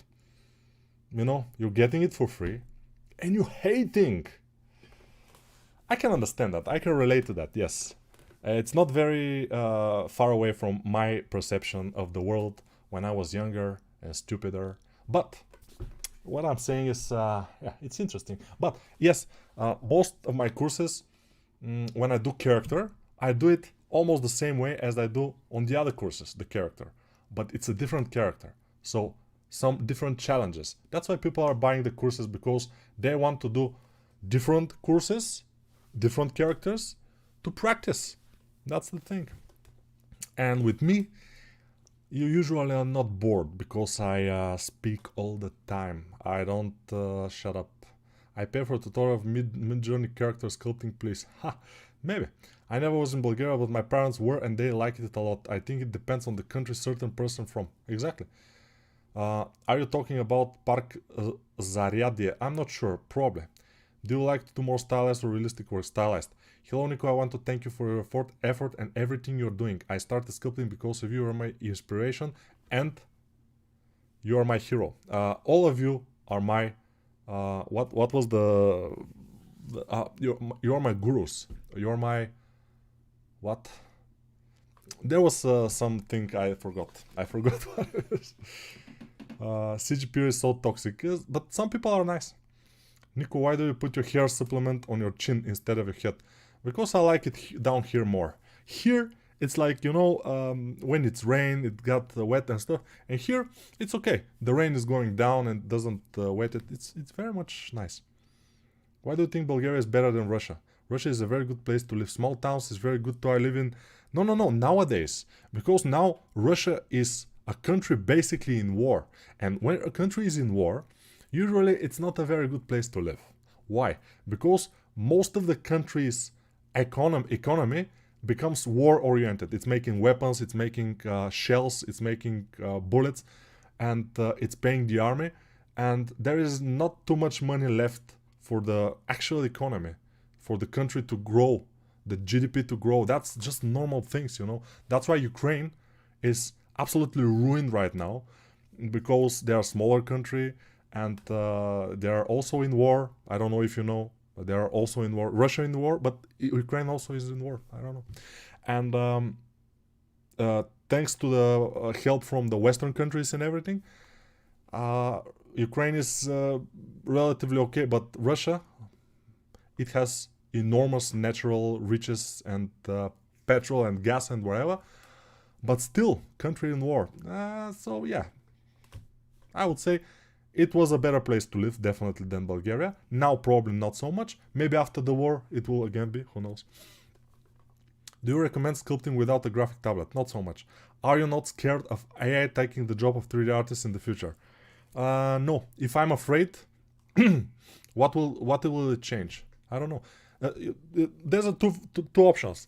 you know, you're getting it for free and you're hating. I can understand that. I can relate to that, yes. It's not very far away from my perception of the world when I was younger and stupider. But what I'm saying is, yeah, it's interesting. But yes, most of my courses, when I do character, I do it almost the same way as I do on the other courses, the character. But it's a different character. So some different challenges. That's why people are buying the courses, because they want to do different courses, different characters to practice. That's the thing. And with me, you usually are not bored, because I speak all the time. I don't shut up. I pay for a tutorial of mid-journey character sculpting, please. Ha, maybe. I never was in Bulgaria, but my parents were and they liked it a lot. I think it depends on the country certain person from. Exactly. Are you talking about Park Zaryadye? I'm not sure, probably. Do you like to do more stylized or realistic work? Stylized. Hello Nico, I want to thank you for your effort and everything you're doing. I started sculpting because of you. Are my inspiration and you are my hero. All of you are my what was the you're my gurus. You're my what? There was something I forgot. I forgot what it is. CGP is so toxic, but some people are nice. Nico, why do you put your hair supplement on your chin instead of your head? Because I like it down here more. Here, it's like, you know, when it's rain, it got wet and stuff. And here, it's okay. The rain is going down and doesn't wet it. It's very much nice. Why do you think Bulgaria is better than Russia? Russia is a very good place to live. Small towns is very good to live in. No, nowadays. Because now Russia is a country basically in war. And when a country is in war, usually it's not a very good place to live. Why? Because most of the country's economy becomes war-oriented. It's making weapons, it's making shells, it's making bullets, and it's paying the army. And there is not too much money left for the actual economy, for the country to grow, the GDP to grow. That's just normal things, you know. That's why Ukraine is absolutely ruined right now, because they are a smaller country and they are also in war. I don't know if you know, but they are also in war. Russia in war, but Ukraine also is in war. I don't know. And thanks to the help from the Western countries and everything, Ukraine is relatively okay, but Russia, it has enormous natural riches and petrol and gas and whatever, but still country in war. So yeah, I would say it was a better place to live definitely than Bulgaria. Now probably not so much. Maybe after the war it will again be, who knows. Do you recommend sculpting without a graphic tablet? Not so much. Are you not scared of AI taking the job of 3D artists in the future? No. If I'm afraid, what will it change? I don't know. There's two options.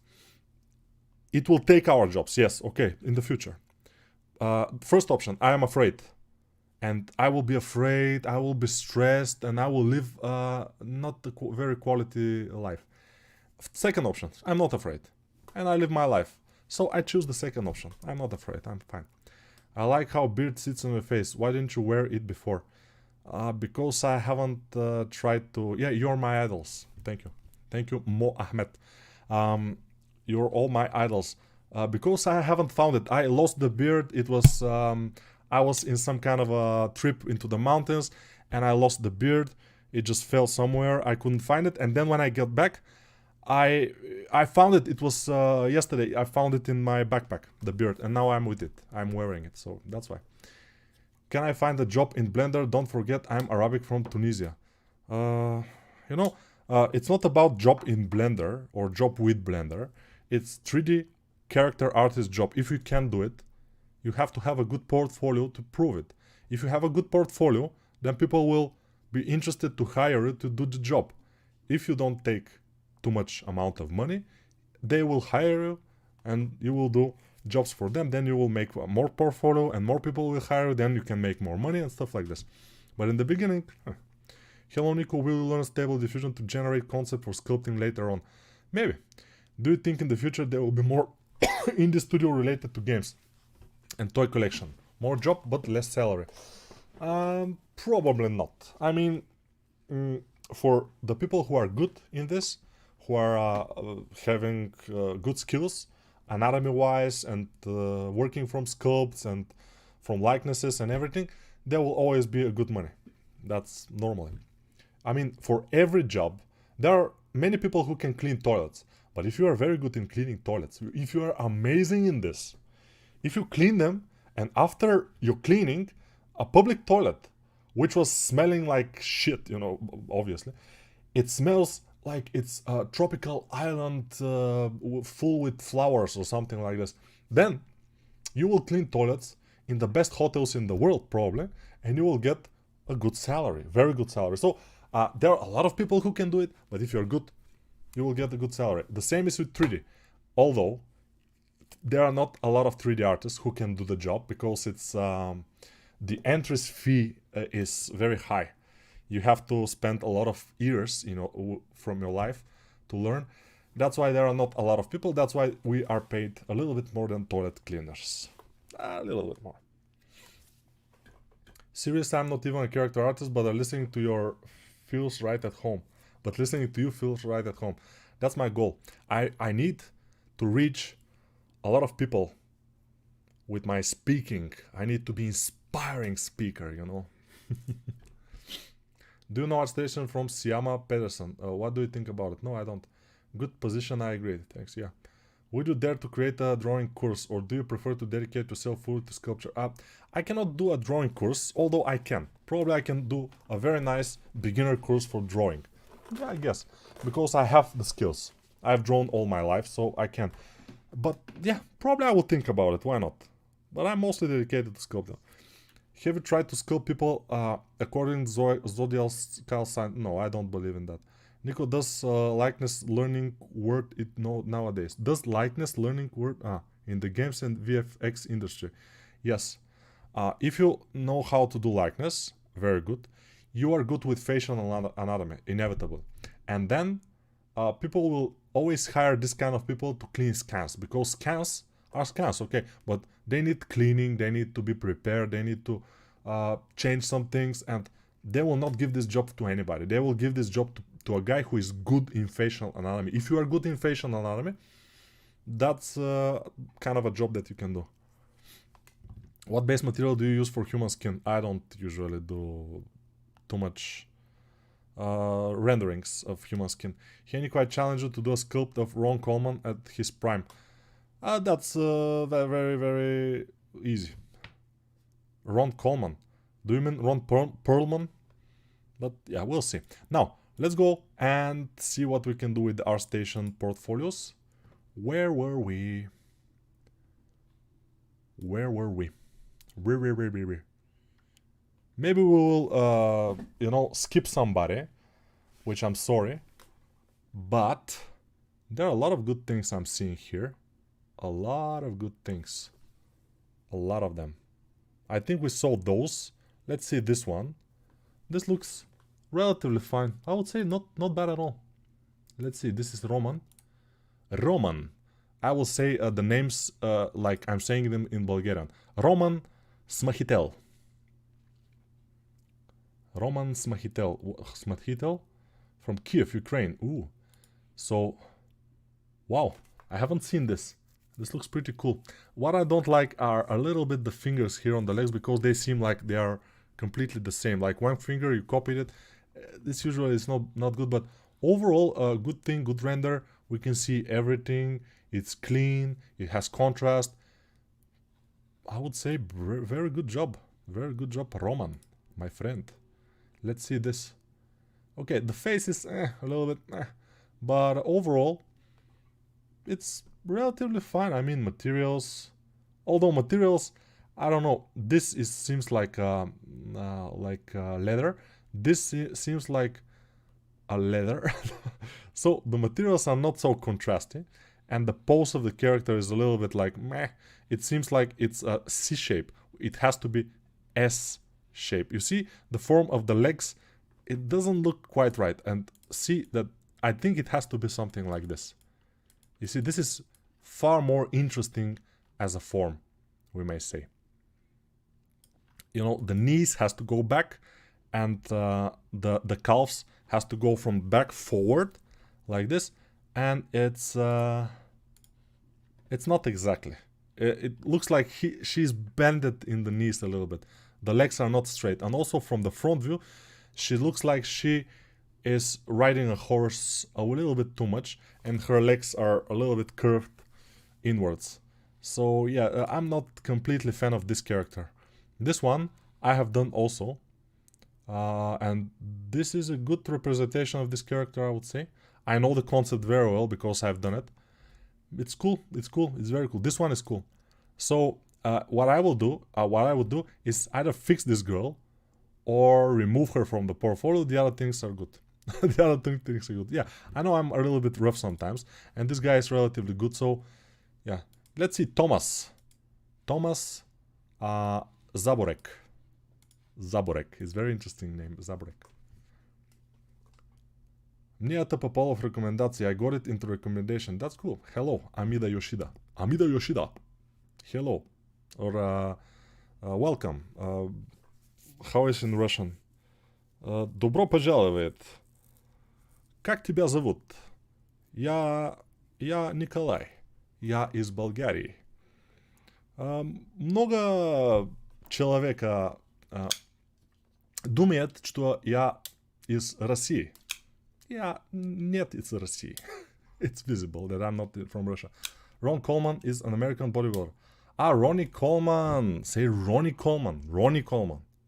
It will take our jobs, yes, okay, in the future. First option, I am afraid. And I will be afraid, I will be stressed, and I will live not a very quality life. Second option, I'm not afraid. And I live my life. So I choose the second option. I'm not afraid, I'm fine. I like how beard sits on your face. Why didn't you wear it before? Because I haven't tried to... Yeah, you're my idols. Thank you. Thank you, Mo Ahmed. You're all my idols. Because I haven't found it. I lost the beard. It was... I was in some kind of a trip into the mountains and I lost the beard. It just fell somewhere. I couldn't find it. And then when I got back, I found it. It was yesterday. I found it in my backpack, the beard. And now I'm with it. I'm wearing it. So that's why. Can I find a job in Blender? Don't forget, I'm Arabic from Tunisia. You know, it's not about job in Blender or job with Blender. It's 3D character artist job. If you can do it, you have to have a good portfolio to prove it. If you have a good portfolio, then people will be interested to hire you to do the job. If you don't take too much amount of money, they will hire you and you will do jobs for them. Then you will make more portfolio and more people will hire you. Then you can make more money and stuff like this. But in the beginning, hello Nico, will you learn Stable Diffusion to generate concept for sculpting later on? Maybe. Do you think in the future there will be more indie studio related to games and toy collection? More job but less salary? Probably not. I mean, for the people who are good in this, who are having good skills, anatomy wise, and working from sculpts and from likenesses and everything, there will always be a good money. That's normally. I mean, for every job, there are many people who can clean toilets. But if you are very good in cleaning toilets, if you are amazing in this, if you clean them, and after you're cleaning a public toilet, which was smelling like shit, you know, obviously, it smells like it's a tropical island full with flowers or something like this, then you will clean toilets in the best hotels in the world, probably, and you will get a good salary, very good salary. So there are a lot of people who can do it, but if you're good, you will get a good salary. The same is with 3D, although there are not a lot of 3D artists who can do the job, because it's the entrance fee is very high. You have to spend a lot of years, you know, from your life to learn. That's why there are not a lot of people. That's why we are paid a little bit more than toilet cleaners. A little bit more. Seriously, I'm not even a character artist, but listening to your feels right at home. But listening to you feels right at home. That's my goal. I need to reach a lot of people with my speaking. I need to be inspiring speaker, you know. Do you know ArtStation from Siama Pedersen? What do you think about it? No, I don't. Good position, I agree. Thanks, yeah. Would you dare to create a drawing course, or do you prefer to dedicate yourself fully to sculpture? I cannot do a drawing course, although I can. Probably I can do a very nice beginner course for drawing. Yeah, I guess. Because I have the skills. I've drawn all my life, so I can. But yeah, probably I will think about it. Why not? But I'm mostly dedicated to sculpting. Have you tried to sculpt people according to zodiacal sign? No, I don't believe in that. Nico, does likeness learning work nowadays? Does likeness learning work in the games and VFX industry? Yes. If you know how to do likeness, very good. You are good with facial anatomy, inevitable. And then people will always hire this kind of people to clean scans, because scans are scans, okay, but they need cleaning, they need to be prepared, they need to change some things, and they will not give this job to anybody. They will give this job to a guy who is good in facial anatomy. If you are good in facial anatomy, that's kind of a job that you can do. What base material do you use for human skin? I don't usually do too much renderings of human skin. Can you quite challenge you to do a sculpt of Ron Coleman at his prime? That's very, very easy. Ron Coleman. Do you mean Ron Perlman? But yeah, we'll see. Now, let's go and see what we can do with the ArtStation portfolios. Where were we? Where were we? Maybe we will, you know, skip somebody, which I'm sorry. But there are a lot of good things I'm seeing here. A lot of good things. A lot of them. I think we saw those. Let's see this one. This looks relatively fine. I would say not bad at all. Let's see. This is Roman. Roman. I will say the names like I'm saying them in Bulgarian. Roman Smahitel. Roman Smahitel. Smahitel? From Kiev, Ukraine. Ooh. So, wow. I haven't seen this. This looks pretty cool. What I don't like are a little bit the fingers here on the legs, because they seem like they are completely the same. Like one finger, you copied it. This usually is not good, but overall, a good thing, good render. We can see everything. It's clean. It has contrast. I would say very good job. Very good job, Roman, my friend. Let's see this. Okay, the face is a little bit but overall, it's relatively fine. I mean, materials, although materials, I don't know, this seems like leather. This seems like a leather. So the materials are not so contrasty, and the pose of the character is a little bit like meh. It seems like it's a C shape. It has to be S shape. You see the form of the legs, it doesn't look quite right, and see that I think it has to be something like this. You see, this is far more interesting as a form, we may say. You know, the knees has to go back, and the calves has to go from back forward, like this, and it's not exactly. it looks like she's bended in the knees a little bit. The legs are not straight. And also from the front view, she looks like she is riding a horse a little bit too much, and her legs are a little bit curved inwards. So yeah, I'm not completely fan of this character. This one I have done also, and this is a good representation of this character, I would say. I know the concept very well because I've done it. It's cool, it's cool, it's very cool. This one is cool. So what I would do is either fix this girl or remove her from the portfolio. The other things are good. The other things are good. Yeah, I know I'm a little bit rough sometimes, and this guy is relatively good. So yeah, let's see. Thomas Zaborek. Is very interesting name, Zaborek. Мнията попала в рекомендации. I got it into recommendation. That's cool. Hello, Amida Yoshida. Hello. Or welcome. How is in Russian? Добро пожаловать. Как тебя зовут? Я Николай. Я из Болгарии. Много человека думает, что я из России. Нет, it's России. It's visible that I'm not from Russia. Ron Coleman is an American bodybuilder. Ronnie Coleman. Say Ronnie Coleman.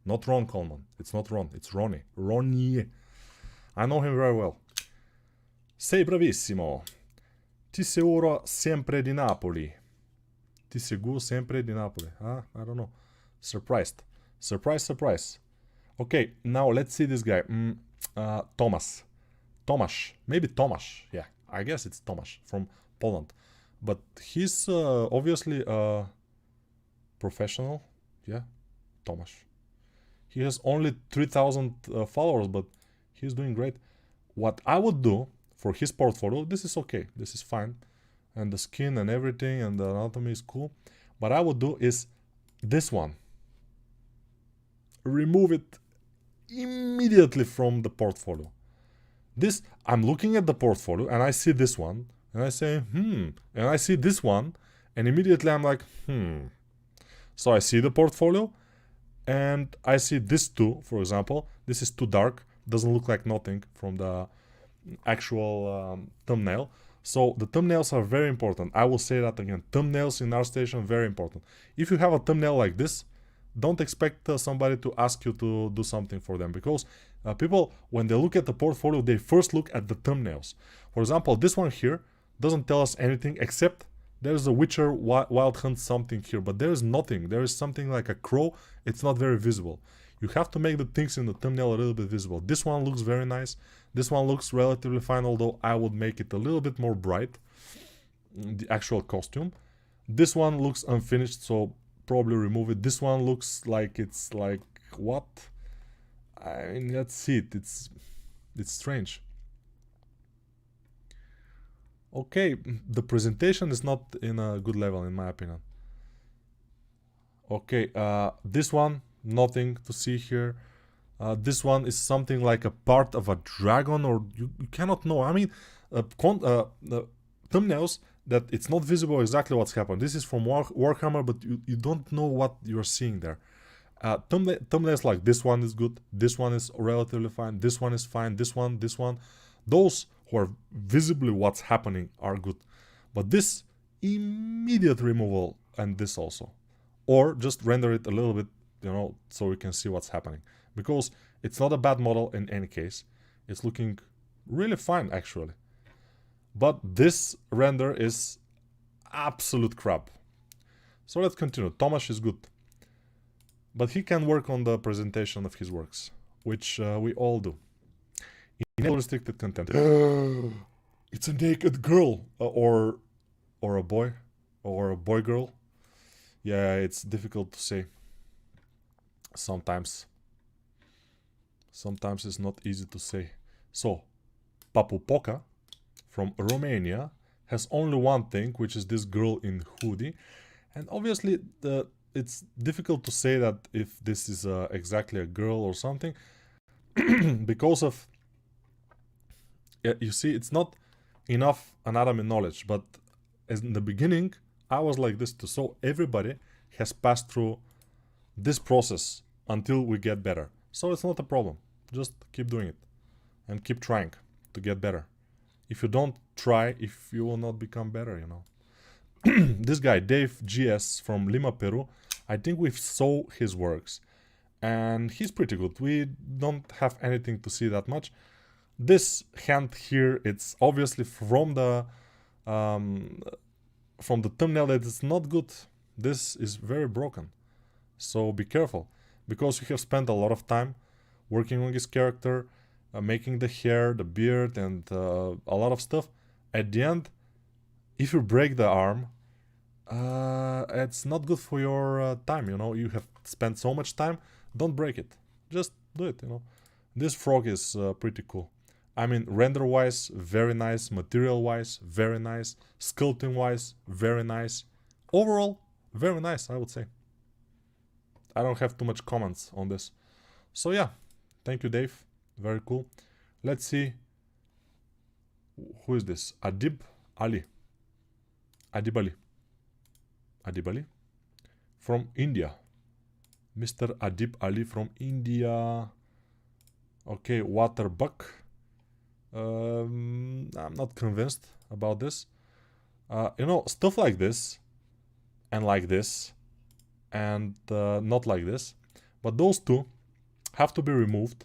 Not Ron Coleman. It's not Ron. It's Ronnie. Ronnie. I know him very well. Sei bravissimo. Ti sicuro sempre di Napoli. Ti sicuro sempre di Napoli. I don't know. Surprised. Surprise. Okay, now let's see this guy. Tomasz. Maybe Tomasz. Yeah, I guess it's Tomasz from Poland. But he's obviously a professional. Yeah, Tomasz. He has only 3,000 followers, but he's doing great. What I would do for his portfolio, this is okay. This is fine. And the skin and everything and the anatomy is cool. What I would do is this one. Remove it immediately from the portfolio. This, I'm looking at the portfolio and I see this one and I say, and I see this one and immediately I'm like, So I see the portfolio and I see this two, for example. This is too dark, doesn't look like nothing from the actual thumbnail. So the thumbnails are very important. I will say that again. Thumbnails in ArtStation, very important. If you have a thumbnail like this, don't expect somebody to ask you to do something for them, because people, when they look at the portfolio, they first look at the thumbnails. For example, this one here doesn't tell us anything except there's a Witcher Wild Hunt something here, but there is nothing. There is something like a crow. It's not very visible. You have to make the things in the thumbnail a little bit visible. This one looks very nice. This one looks relatively fine, although I would make it a little bit more bright, the actual costume. This one looks unfinished, so probably remove it. This one looks like it's like, what? I mean, let's see it. It's strange. Okay, the presentation is not in a good level, in my opinion. Okay, this one, nothing to see here. This one is something like a part of a dragon, or you cannot know. I mean, the thumbnails that it's not visible exactly what's happened. This is from Warhammer, but you don't know what you're seeing there. Thumbnails like this one is good. This one is relatively fine. This one is fine. This one. Those who are visibly what's happening are good. But this, immediate removal, and this also. Or just render it a little bit, so we can see what's happening. Because it's not a bad model in any case. It's looking really fine, actually. But this render is absolute crap. So let's continue. Tomasz is good. But he can work on the presentation of his works, which we all do. Enable restricted content. It's a naked girl, or a boy, or a boy girl. Yeah, it's difficult to say. Sometimes it's not easy to say. So, Papu Poca from Romania has only one thing, which is this girl in hoodie. And obviously, it's difficult to say that if this is exactly a girl or something, because of, you see, it's not enough anatomy knowledge. But as in the beginning, I was like this too. So everybody has passed through this process until we get better. So it's not a problem. Just keep doing it and keep trying to get better. If you don't try, if you will not become better, you know. This guy, Dave GS from Lima, Peru, I think we saw his works and he's pretty good. We don't have anything to see that much. This hand here, it's obviously from the thumbnail that it's not good. This is very broken. So be careful, because we have spent a lot of time working on his character, making the hair, the beard, and a lot of stuff. At the end, if you break the arm, it's not good for your time, you know. You have spent so much time, don't break it. Just do it, you know. This frog is pretty cool. I mean, render-wise, very nice. Material-wise, very nice. Sculpting-wise, very nice. Overall, very nice, I would say. I don't have too much comments on this. So yeah, thank you, Dave. Very cool. Let's see. Who is this? Adib Ali. Adib Ali. Adib Ali. From India. Mr. Adib Ali from India. Okay, water buck. I'm not convinced about this. You know, stuff like this and like this and not like this, but those two have to be removed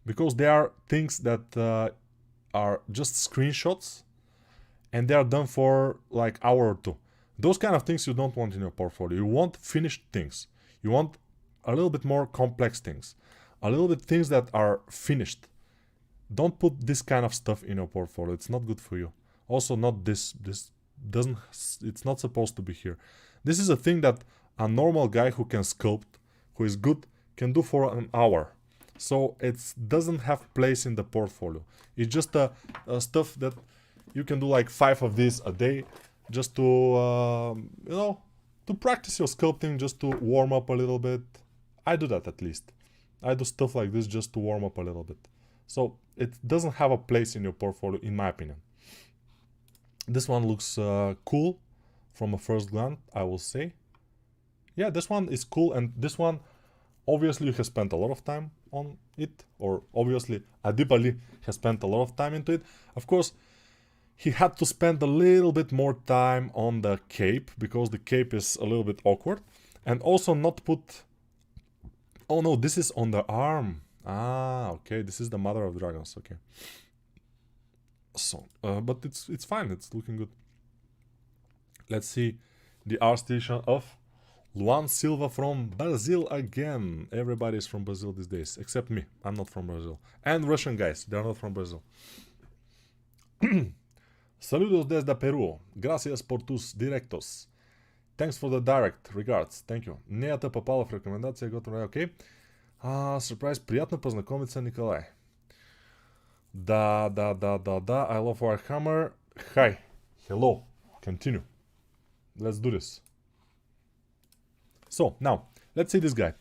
because they are things that are just screenshots and they are done for like hour or two. Those kind of things you don't want in your portfolio. You want finished things. You want a little bit more complex things, a little bit things that are finished. Don't put this kind of stuff in your portfolio. It's not good for you. Also, not this. This doesn't. It's not supposed to be here. This is a thing that a normal guy who can sculpt, who is good, can do for an hour. So it doesn't have place in the portfolio. It's just a stuff that you can do like 5 of these a day, just to you know, to practice your sculpting, just to warm up a little bit. I do that at least. I do stuff like this just to warm up a little bit. So it doesn't have a place in your portfolio, in my opinion. This one looks cool from a first glance, I will say. Yeah, this one is cool, and this one, obviously you have spent a lot of time on it, or obviously Adib Ali has spent a lot of time into it. Of course, he had to spend a little bit more time on the cape, because the cape is a little bit awkward, and also not put... Oh no, this is on the arm. Ah, okay, this is the Mother of Dragons, okay. So, but it's fine, it's looking good. Let's see the art station of Luan Silva from Brazil again. Everybody is from Brazil these days, except me. I'm not from Brazil. And Russian guys, they're not from Brazil. Saludos desde Peru. Gracias por tus directos. Thanks for the direct. Regards. Thank you. Неята попала в рекомендация. Готово. Окей. Surprise. Приятно познакомиться, Николай. Да. I love Warhammer. Hi. Hello. Continue. Let's do this. So, now, let's see this guy.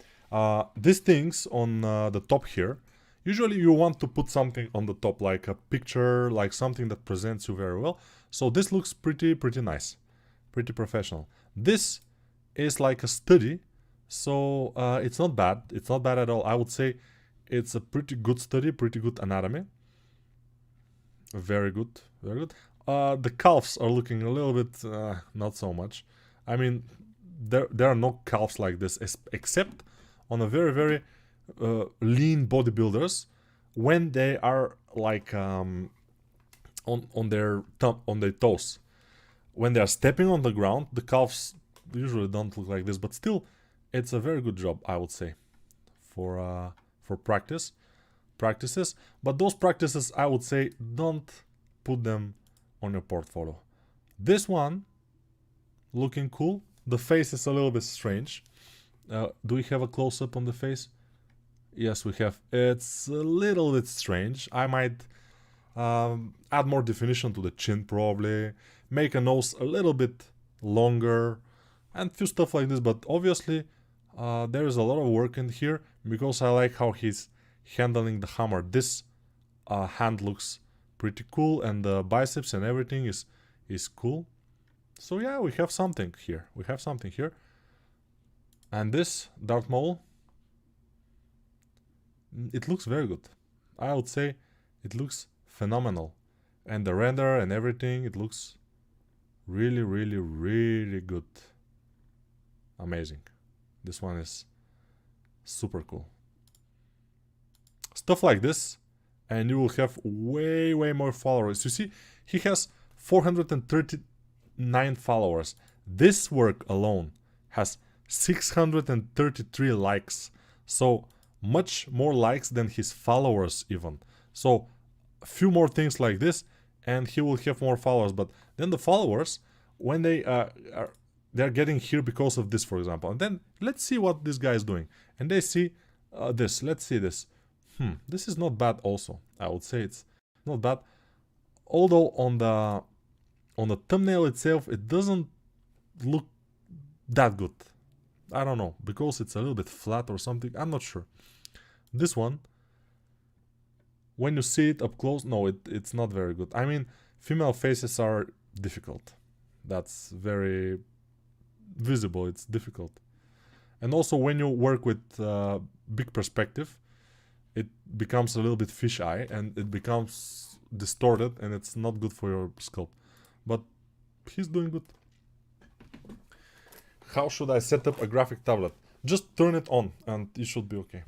These things on the top here, usually you want to put something on the top, like a picture, like something that presents you very well. So this looks pretty nice. Pretty professional. This is like a study, so it's not bad. It's not bad at all. I would say it's a pretty good study, pretty good anatomy. Very good, very good. The calves are looking a little bit not so much. I mean, there are no calves like this, except on a very lean bodybuilders when they are like on their toes. When they are stepping on the ground, the calves usually don't look like this, but still, it's a very good job, I would say, for practices. But those practices, I would say, don't put them on your portfolio. This one, looking cool. The face is a little bit strange. Do we have a close-up on the face? Yes, we have. It's a little bit strange. I might add more definition to the chin, probably. Make a nose a little bit longer and few stuff like this, but obviously there is a lot of work in here because I like how he's handling the hammer. This hand looks pretty cool, and the biceps and everything is cool. So yeah, we have something here. We have something here. And this Dart model, it looks very good. I would say it looks phenomenal. And the render and everything, it looks really, really, really good. Amazing. This one is super cool. Stuff like this, and you will have way, way more followers. You see, he has 439 followers. This work alone has 633 likes. So much more likes than his followers even. So a few more things like this and he will have more followers. But then the followers, when they're getting here because of this, for example. And then let's see what this guy is doing. And they see this. Let's see this. This is not bad also. I would say it's not bad. Although on the thumbnail itself, it doesn't look that good. I don't know, because it's a little bit flat or something. I'm not sure. This one, when you see it up close, no, it's not very good. I mean, female faces are difficult. That's very visible. It's difficult. And also when you work with big perspective, it becomes a little bit fisheye and it becomes distorted and it's not good for your sculpt. But he's doing good. How should I set up a graphic tablet? Just turn it on and it should be okay.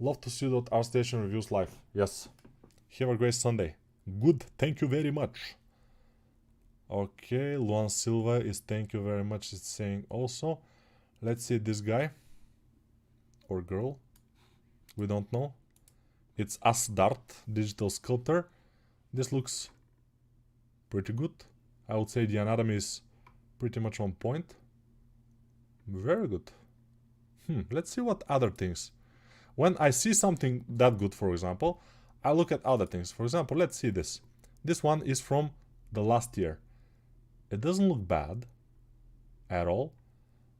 Love to see that ArtStation reviews live. Yes. Have a great Sunday. Good. Thank you very much. Okay, Luan Silva is thank you very much. It's saying also. Let's see this guy. Or girl. We don't know. It's Ustdart, digital sculptor. This looks pretty good. I would say the anatomy is pretty much on point. Very good. Let's see what other things. When I see something that good, for example, I look at other things. For example, let's see this. This one is from the last year. It doesn't look bad at all,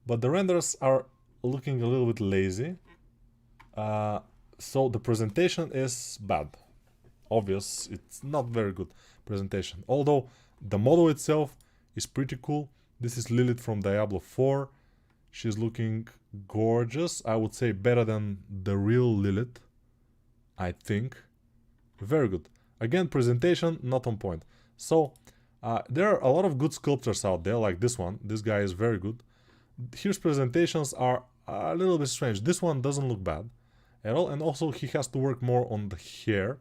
but the renders are looking a little bit lazy. So the presentation is bad. Obvious, it's not very good presentation. Although the model itself is pretty cool. This is Lilith from Diablo 4. She's looking gorgeous. I would say better than the real Lilith, I think. Very good. Again, presentation not on point. So there are a lot of good sculptors out there, like this one. This guy is very good. His presentations are a little bit strange. This one doesn't look bad at all, and also he has to work more on the hair.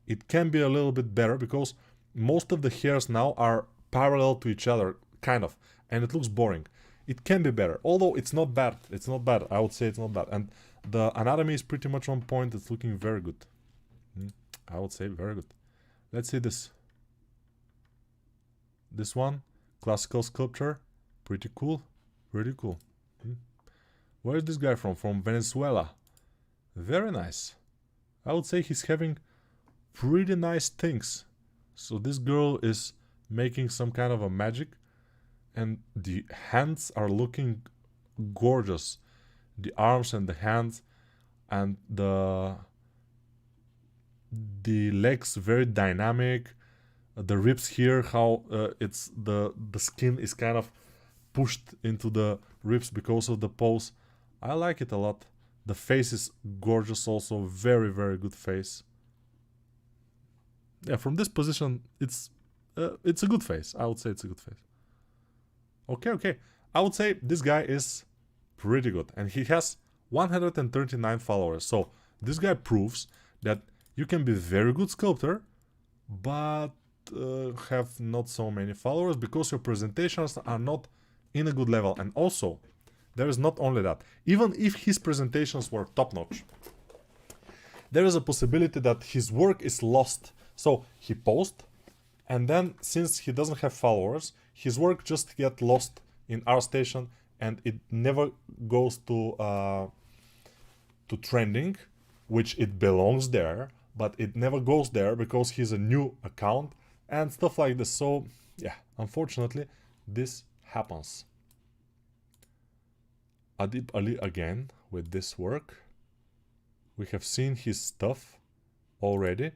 It can be a little bit better because most of the hairs now are parallel to each other, kind of, and it looks boring. It can be better, although it's not bad. It's not bad. I would say it's not bad. And the anatomy is pretty much on point. It's looking very good. I would say very good. Let's see this. This one, classical sculpture. Pretty cool. Pretty cool. Where is this guy from? From Venezuela. Very nice. I would say he's having pretty nice things. So this girl is making some kind of a magic. And the hands are looking gorgeous. The arms and the hands and the legs very dynamic. The ribs here, how it's the skin is kind of pushed into the ribs because of the pose. I like it a lot. The face is gorgeous also. Very, very good face. Yeah, from this position, it's a good face. I would say it's a good face. Okay. I would say this guy is pretty good. And he has 139 followers. So this guy proves that you can be very good sculptor, but have not so many followers because your presentations are not in a good level. And also, there is not only that. Even if his presentations were top-notch, there is a possibility that his work is lost. So he posts, and then since he doesn't have followers, his work just gets lost in ArtStation and it never goes to trending, which it belongs there, but it never goes there because he's a new account and stuff like this. So yeah, unfortunately, this happens. Adib Ali again with this work. We have seen his stuff already.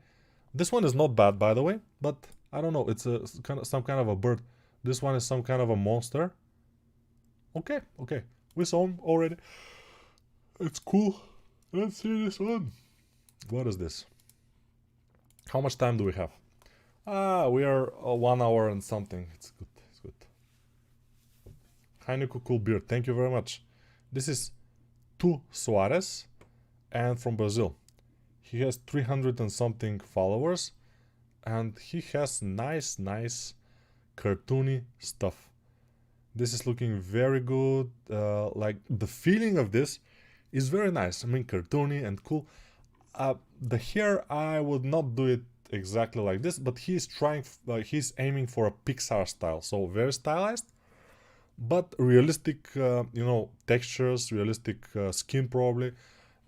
This one is not bad, by the way, but I don't know. It's some kind of a bird. This one is some kind of a monster. Okay, okay. We saw him already. It's cool. Let's see this one. What is this? How much time do we have? We are 1 hour and something. It's good, it's good. Heineken cool beer, thank you very much. This is Tu Soares and from Brazil. He has 300 and something followers and he has nice cartoony stuff. This is looking very good. Like the feeling of this is very nice. I mean, cartoony and cool. The hair, I would not do it exactly like this, but he's trying, he's aiming for a Pixar style, so very stylized, but realistic, you know, textures, realistic skin probably,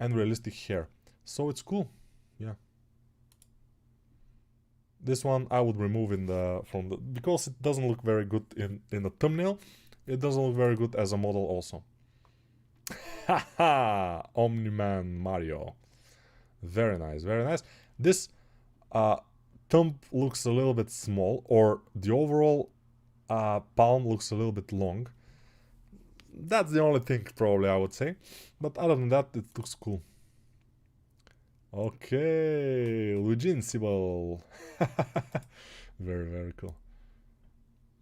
and realistic hair. So it's cool, yeah. This one I would remove in the because it doesn't look very good in the thumbnail. It doesn't look very good as a model also. Haha, Omni-Man Mario. Very nice, very nice. This thumb looks a little bit small, or the overall palm looks a little bit long. That's the only thing probably I would say. But other than that, it looks cool. Okay, Luginsible. Very, very cool.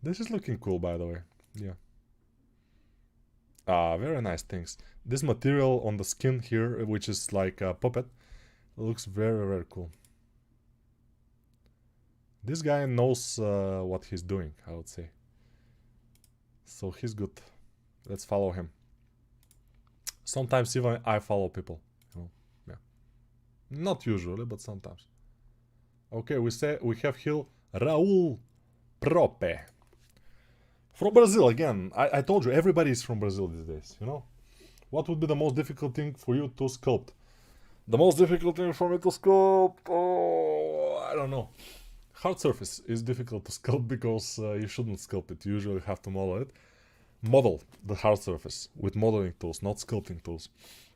This is looking cool, by the way. Yeah. Very nice things. This material on the skin here, which is like a puppet, looks very, very cool. This guy knows what he's doing, I would say. So he's good. Let's follow him. Sometimes even I follow people. You know? Yeah. Not usually, but sometimes. Okay, we have here Raul Prope. From Brazil again. I told you, everybody is from Brazil these days, you know? What would be the most difficult thing for you to sculpt? The most difficult thing for me to sculpt? Oh, I don't know. Hard surface is difficult to sculpt because you shouldn't sculpt it. You usually have to model it. Model the hard surface with modeling tools, not sculpting tools.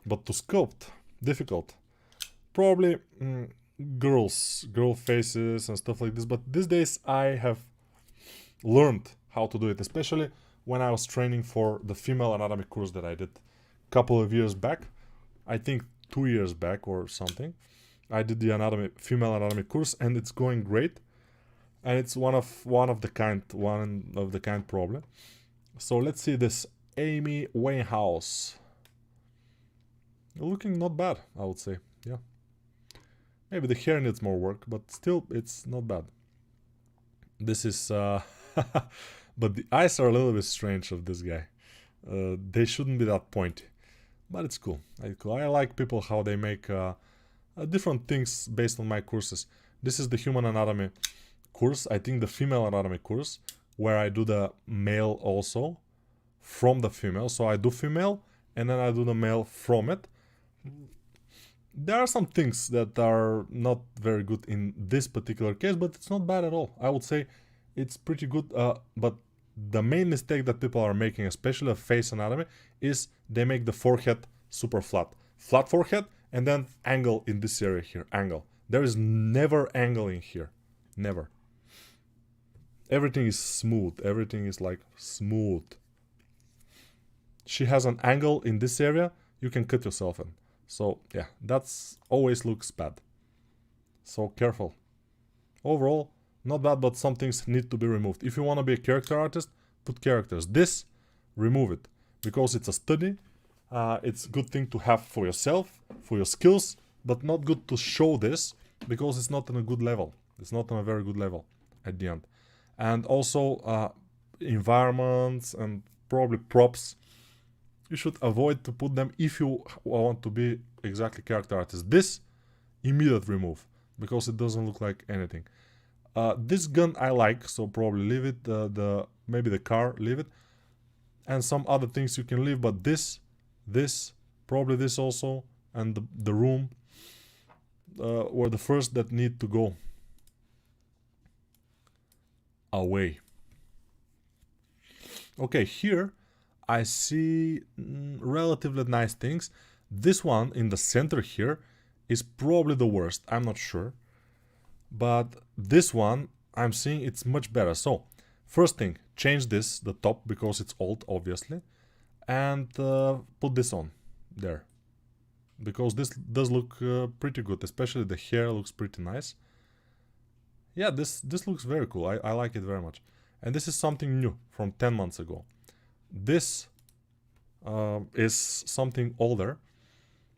But to sculpt, difficult. Probably girl faces and stuff like this. But these days I have learned how to do it, especially when I was training for the female anatomy course that I did a couple of years back. I think 2 years back or something. I did the female anatomy course, and it's going great. And it's one of the kind problem. So let's see this Amy Winehouse. Looking not bad, I would say. Yeah. Maybe the hair needs more work, but still it's not bad. This is but the eyes are a little bit strange of this guy. They shouldn't be that pointy. But it's cool. I like people how they make different things based on my courses. This is the human anatomy course. I think the female anatomy course, where I do the male also from the female. So I do female and then I do the male from it. There are some things that are not very good in this particular case, but it's not bad at all. I would say it's pretty good, but the main mistake that people are making, especially of face anatomy, is they make the forehead super flat. Flat forehead and then angle in this area here, angle. There is never angle in here, never. Everything is smooth, everything is like smooth. She has an angle in this area, you can cut yourself in. So yeah, that's always looks bad. So careful. Overall, not bad, but some things need to be removed. If you want to be a character artist, put characters. This, remove it. Because it's a study, it's a good thing to have for yourself, for your skills, but not good to show this, because it's not on a good level. It's not on a very good level at the end. And also, environments and probably props, you should avoid to put them if you want to be exactly character artist. This, immediate remove, because it doesn't look like anything. This gun I like, so probably leave it. Maybe the car, leave it. And some other things you can leave, but this, probably this also, and the room were the first that need to go away. Okay, here I see relatively nice things. This one in the center here is probably the worst, I'm not sure. But this one, I'm seeing it's much better. So, first thing, change this, the top, because it's old, obviously, and put this on there, because this does look pretty good, especially the hair looks pretty nice. Yeah, this looks very cool. I like it very much. And this is something new from 10 months ago. This is something older.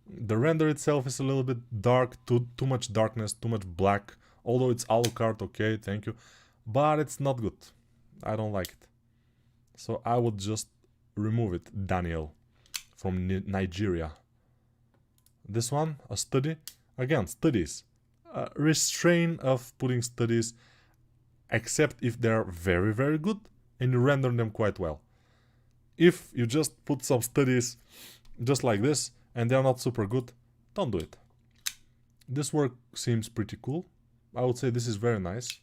The render itself is a little bit dark, too much darkness, too much black. Although it's Alucard, okay, thank you. But it's not good. I don't like it. So I would just remove it. Daniel from Nigeria. This one, a study. Again, studies. Restrain of putting studies, except if they're very, very good and you render them quite well. If you just put some studies just like this and they're not super good, don't do it. This work seems pretty cool. I would say this is very nice.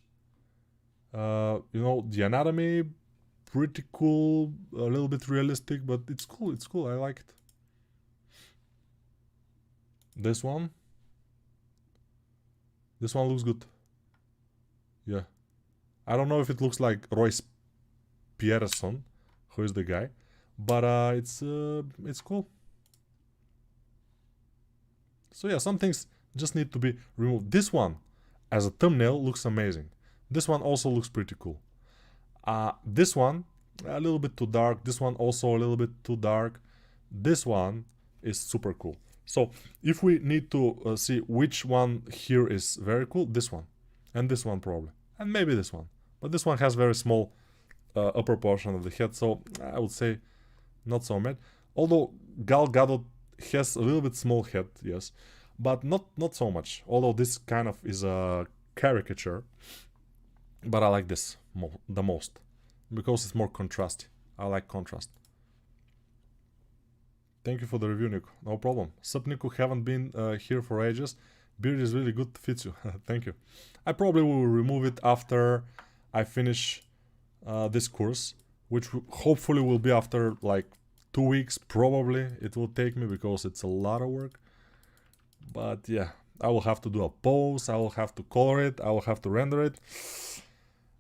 You know, the anatomy, pretty cool, a little bit realistic, but it's cool, I like it. This one looks good. Yeah. I don't know if it looks like Royce Pierson, who is the guy, but it's cool. So yeah, some things just need to be removed. This one, as a thumbnail, looks amazing. This one also looks pretty cool. This one, a little bit too dark. This one also a little bit too dark. This one is super cool. So if we need to see which one here is very cool, this one. And this one probably. And maybe this one. But this one has very small upper portion of the head, so I would say not so mad. Although Gal Gadot has a little bit small head, yes. But not so much. Although this kind of is a caricature. But I like this the most. Because it's more contrasty. I like contrast. Thank you for the review, Nico. No problem. Sup, Nico, haven't been here for ages. Beard is really good, fits you. Thank you. I probably will remove it after I finish this course, which hopefully will be after like 2 weeks, probably. It will take me because it's a lot of work. But yeah, I will have to do a pose, I will have to color it, I will have to render it.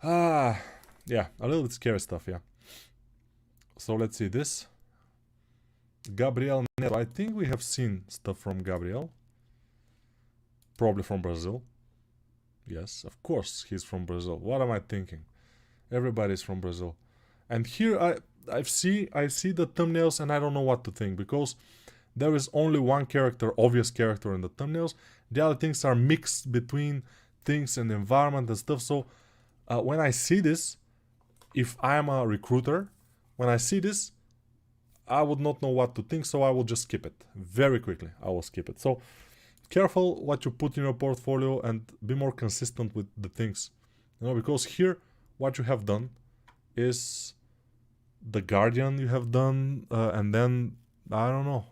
Yeah, a little bit scary stuff, yeah. So let's see this. Gabriel, I think we have seen stuff from Gabriel. Probably from Brazil. Yes, of course he's from Brazil. What am I thinking? Everybody's from Brazil. And here I see the thumbnails and I don't know what to think, because there is only one character, obvious character in the thumbnails. The other things are mixed between things and environment and stuff. So when I see this, if I am a recruiter, when I see this, I would not know what to think, so I will just skip it. Very quickly, I will skip it. So careful what you put in your portfolio and be more consistent with the things. You know, because here, what you have done is the Guardian you have done, and then, I don't know.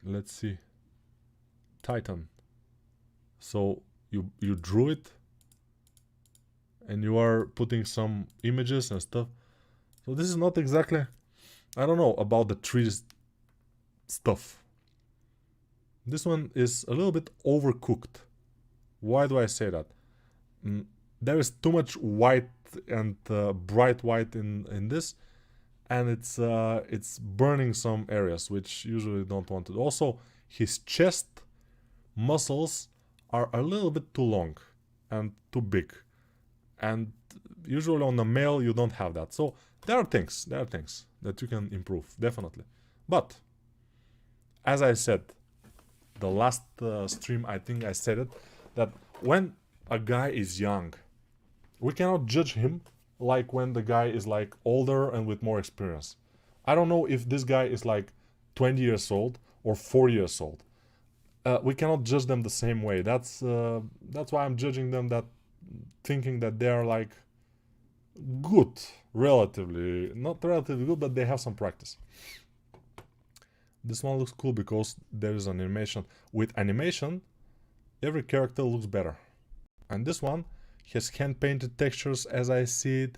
Let's see. Titan. So you drew it, and you are putting some images and stuff. So this is not exactly, I don't know about the trees stuff. This one is a little bit overcooked. Why do I say that? There is too much white and bright white in this, and it's burning some areas which usually don't want to. Also, his chest muscles are a little bit too long and too big, and usually on the male you don't have that. So there are things that you can improve, definitely. But as I said, the last stream, I think I said it, that when a guy is young, we cannot judge him like when the guy is like older and with more experience. I don't know if this guy is like 20 years old or 4 years old. We cannot judge them the same way. That's why I'm judging them, that thinking that they are like good, relatively, not relatively good, but they have some practice. This one looks cool because there is an animation. With animation, every character looks better. And this one has hand-painted textures as I see it,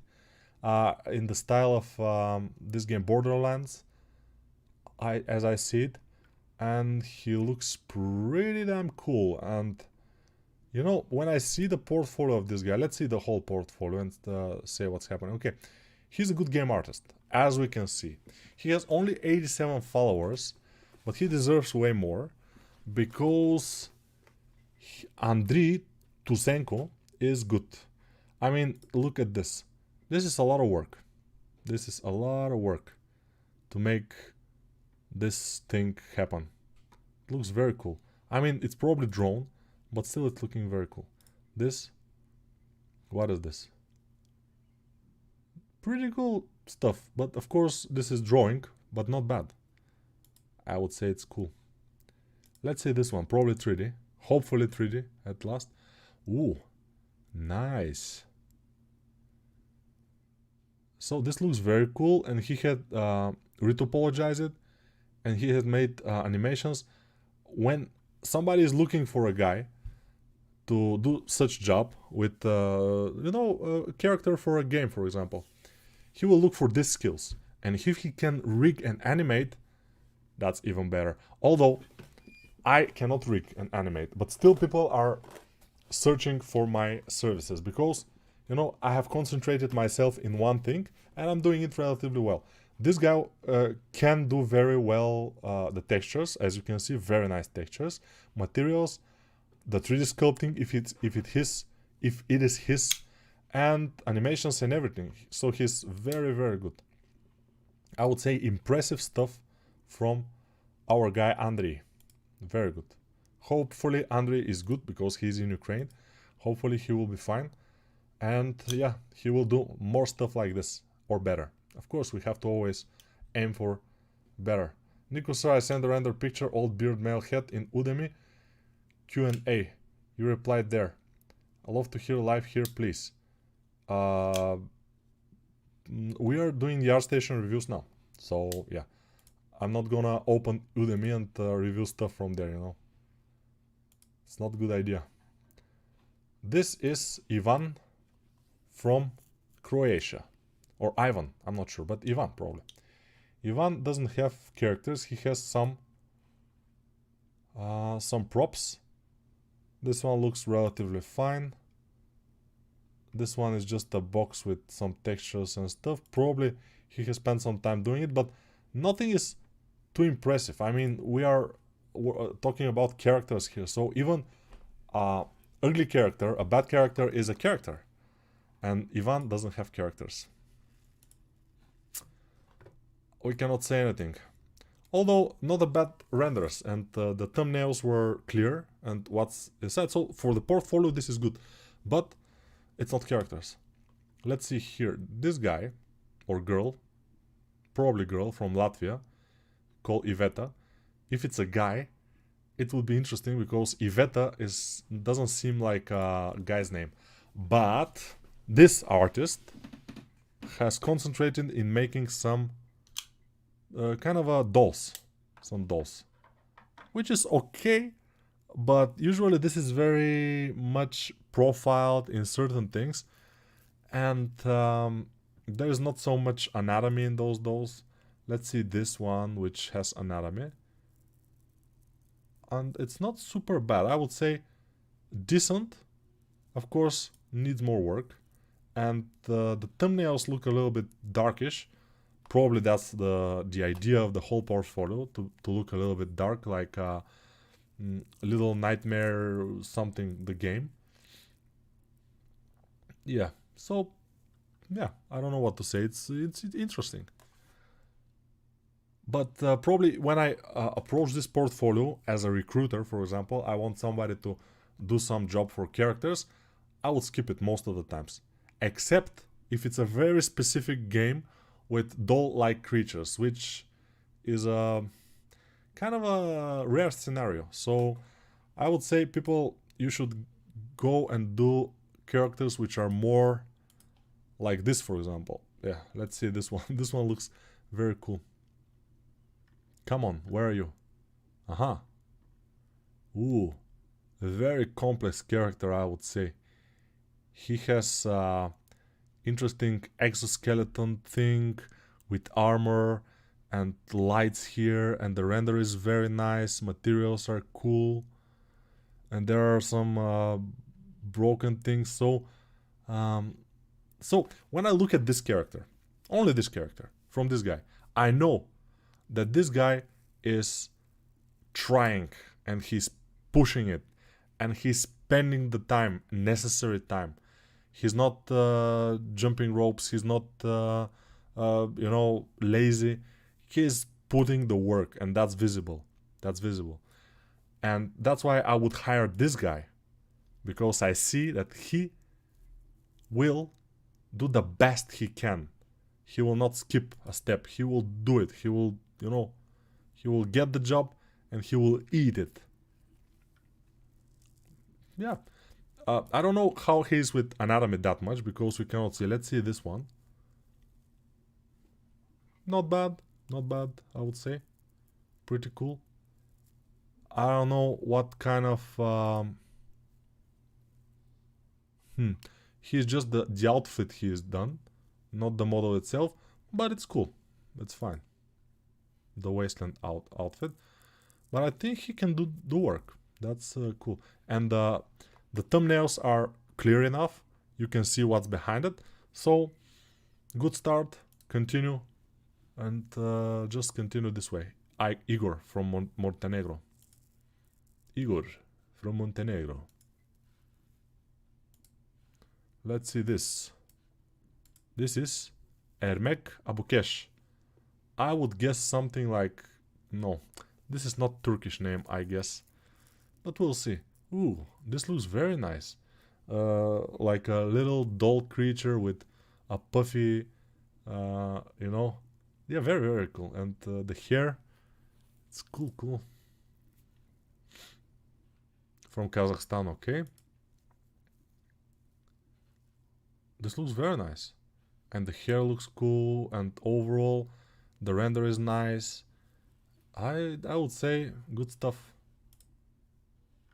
in the style of this game Borderlands, as I see it. And he looks pretty damn cool. And You know, when I see the portfolio of this guy, let's see the whole portfolio and say what's happening. Okay, he's a good game artist, as we can see. He has only 87 followers, but he deserves way more because Andriy Tusenko is good. I mean, look at this. This is a lot of work. This is a lot of work to make this thing happen. It looks very cool. I mean, it's probably drawn, but still it's looking very cool. This, what is this? Pretty cool stuff, but of course this is drawing, but not bad. I would say it's cool. Let's say this one, probably 3D. Hopefully 3D at last. Ooh, nice. So this looks very cool, and he had retopologized it, and he had made animations. When somebody is looking for a guy to do such job with, you know, a character for a game, for example, he will look for these skills. And if he can rig and animate, that's even better. Although, I cannot rig and animate, but still people are searching for my services because, you know, I have concentrated myself in one thing and I'm doing it relatively well. This guy can do very well the textures, as you can see, very nice textures, materials, the 3D sculpting if it is his, and animations and everything. So he's very, very good. I would say impressive stuff from our guy Andriy. Very good. Hopefully Andriy is good because he's in Ukraine. Hopefully he will be fine. And yeah, he will do more stuff like this or better. Of course, we have to always aim for better. Nico sir, I sent a render picture, old beard male head in Udemy. Q&A. You replied there. I love to hear live here, please. We are doing the ArtStation reviews now. So yeah, I'm not gonna open Udemy and review stuff from there, you know. It's not a good idea. This is Ivan from Croatia. Or Ivan, I'm not sure, but Ivan probably. Ivan doesn't have characters, he has some props. This one looks relatively fine. This one is just a box with some textures and stuff. Probably he has spent some time doing it, but nothing is too impressive. I mean, we're talking about characters here, so even ugly character, a bad character is a character. And Ivan doesn't have characters. We cannot say anything. Although, not a bad renders, and the thumbnails were clear, and what's inside. So, for the portfolio, this is good. But, it's not characters. Let's see here. This guy, or girl, probably girl from Latvia, called Ivetta. If it's a guy, it would be interesting because Ivetta doesn't seem like a guy's name. But, this artist has concentrated in making some kind of dolls, some dolls, which is okay, but usually this is very much profiled in certain things, and there is not so much anatomy in those dolls. Let's see this one, which has anatomy, and it's not super bad. I would say decent. Of course, needs more work, and the thumbnails look a little bit darkish. Probably that's the idea of the whole portfolio, to look a little bit dark, like Little Nightmare something, the game. Yeah, so yeah, I don't know what to say. It's interesting. But probably when I approach this portfolio as a recruiter, for example, I want somebody to do some job for characters, I would skip it most of the times. Except if it's a very specific game with doll-like creatures, which is a kind of a rare scenario. So I would say people, you should go and do characters which are more like this, for example. Yeah, let's see this one. This one looks very cool. Come on, where are you? Aha. Ooh, a very complex character, I would say. He has interesting exoskeleton thing with armor and lights here, and the render is very nice, materials are cool, and there are some broken things. So so when I look at this character, only this character from this guy, I know that this guy is trying and he's pushing it and he's spending the time, necessary time. He's not jumping ropes, he's not you know, lazy. He's putting the work, and that's visible. That's visible. And that's why I would hire this guy, because I see that he will do the best he can. He will not skip a step. He will do it. He will, you know, he will get the job and he will eat it. Yeah. I don't know how he's with anatomy that much, because we cannot see. Let's see this one. Not bad. Not bad, I would say. Pretty cool. I don't know what kind of... He's just the outfit he has done, not the model itself, but it's cool. It's fine. The wasteland outfit. But I think he can do work. That's cool. And the thumbnails are clear enough. You can see what's behind it. So, good start. Continue. And just continue this way. Igor from Montenegro. Igor from Montenegro. Let's see this. This is Eremk Abukesh. I would guess something like... No, this is not Turkish name, I guess. But we'll see. Ooh, this looks very nice. Like a little doll creature with a puffy, you know. Yeah, very, very cool. And the hair, it's cool, cool. From Kazakhstan, okay. This looks very nice. And the hair looks cool, and overall the render is nice. I would say good stuff.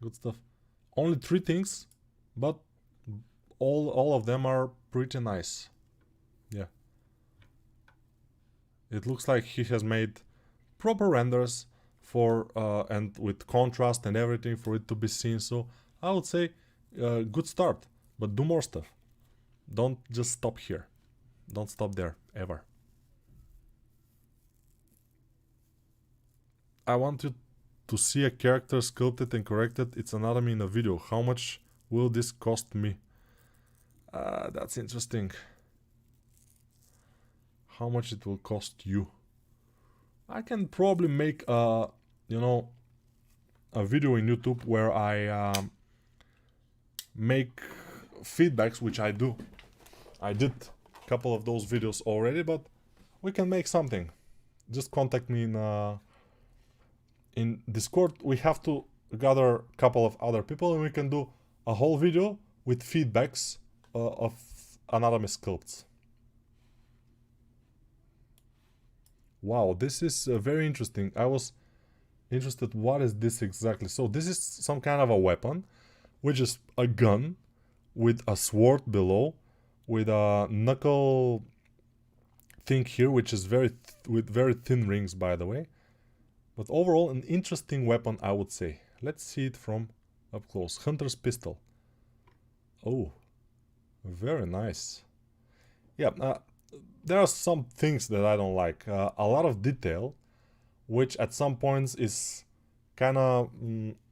Good stuff. Only 3 things, but all of them are pretty nice. Yeah. It looks like he has made proper renders for and with contrast and everything for it to be seen. So I would say good start, but do more stuff. Don't just stop here. Don't stop there, ever. I want you to see a character sculpted and corrected its anatomy in a video. How much will this cost me? That's interesting. How much it will cost you? I can probably make a, you know, a video in YouTube where I make feedbacks, which I do. I did a couple of those videos already, but we can make something. Just contact me in Discord. We have to gather a couple of other people and we can do a whole video with feedbacks of anatomy sculpts. Wow, this is very interesting. I was interested, what is this exactly? So this is some kind of a weapon, which is a gun with a sword below, with a knuckle thing here, which is with very thin rings, by the way. But overall, an interesting weapon, I would say. Let's see it from up close. Hunter's pistol. Oh, very nice. Yeah, there are some things that I don't like. A lot of detail, which at some points is kind of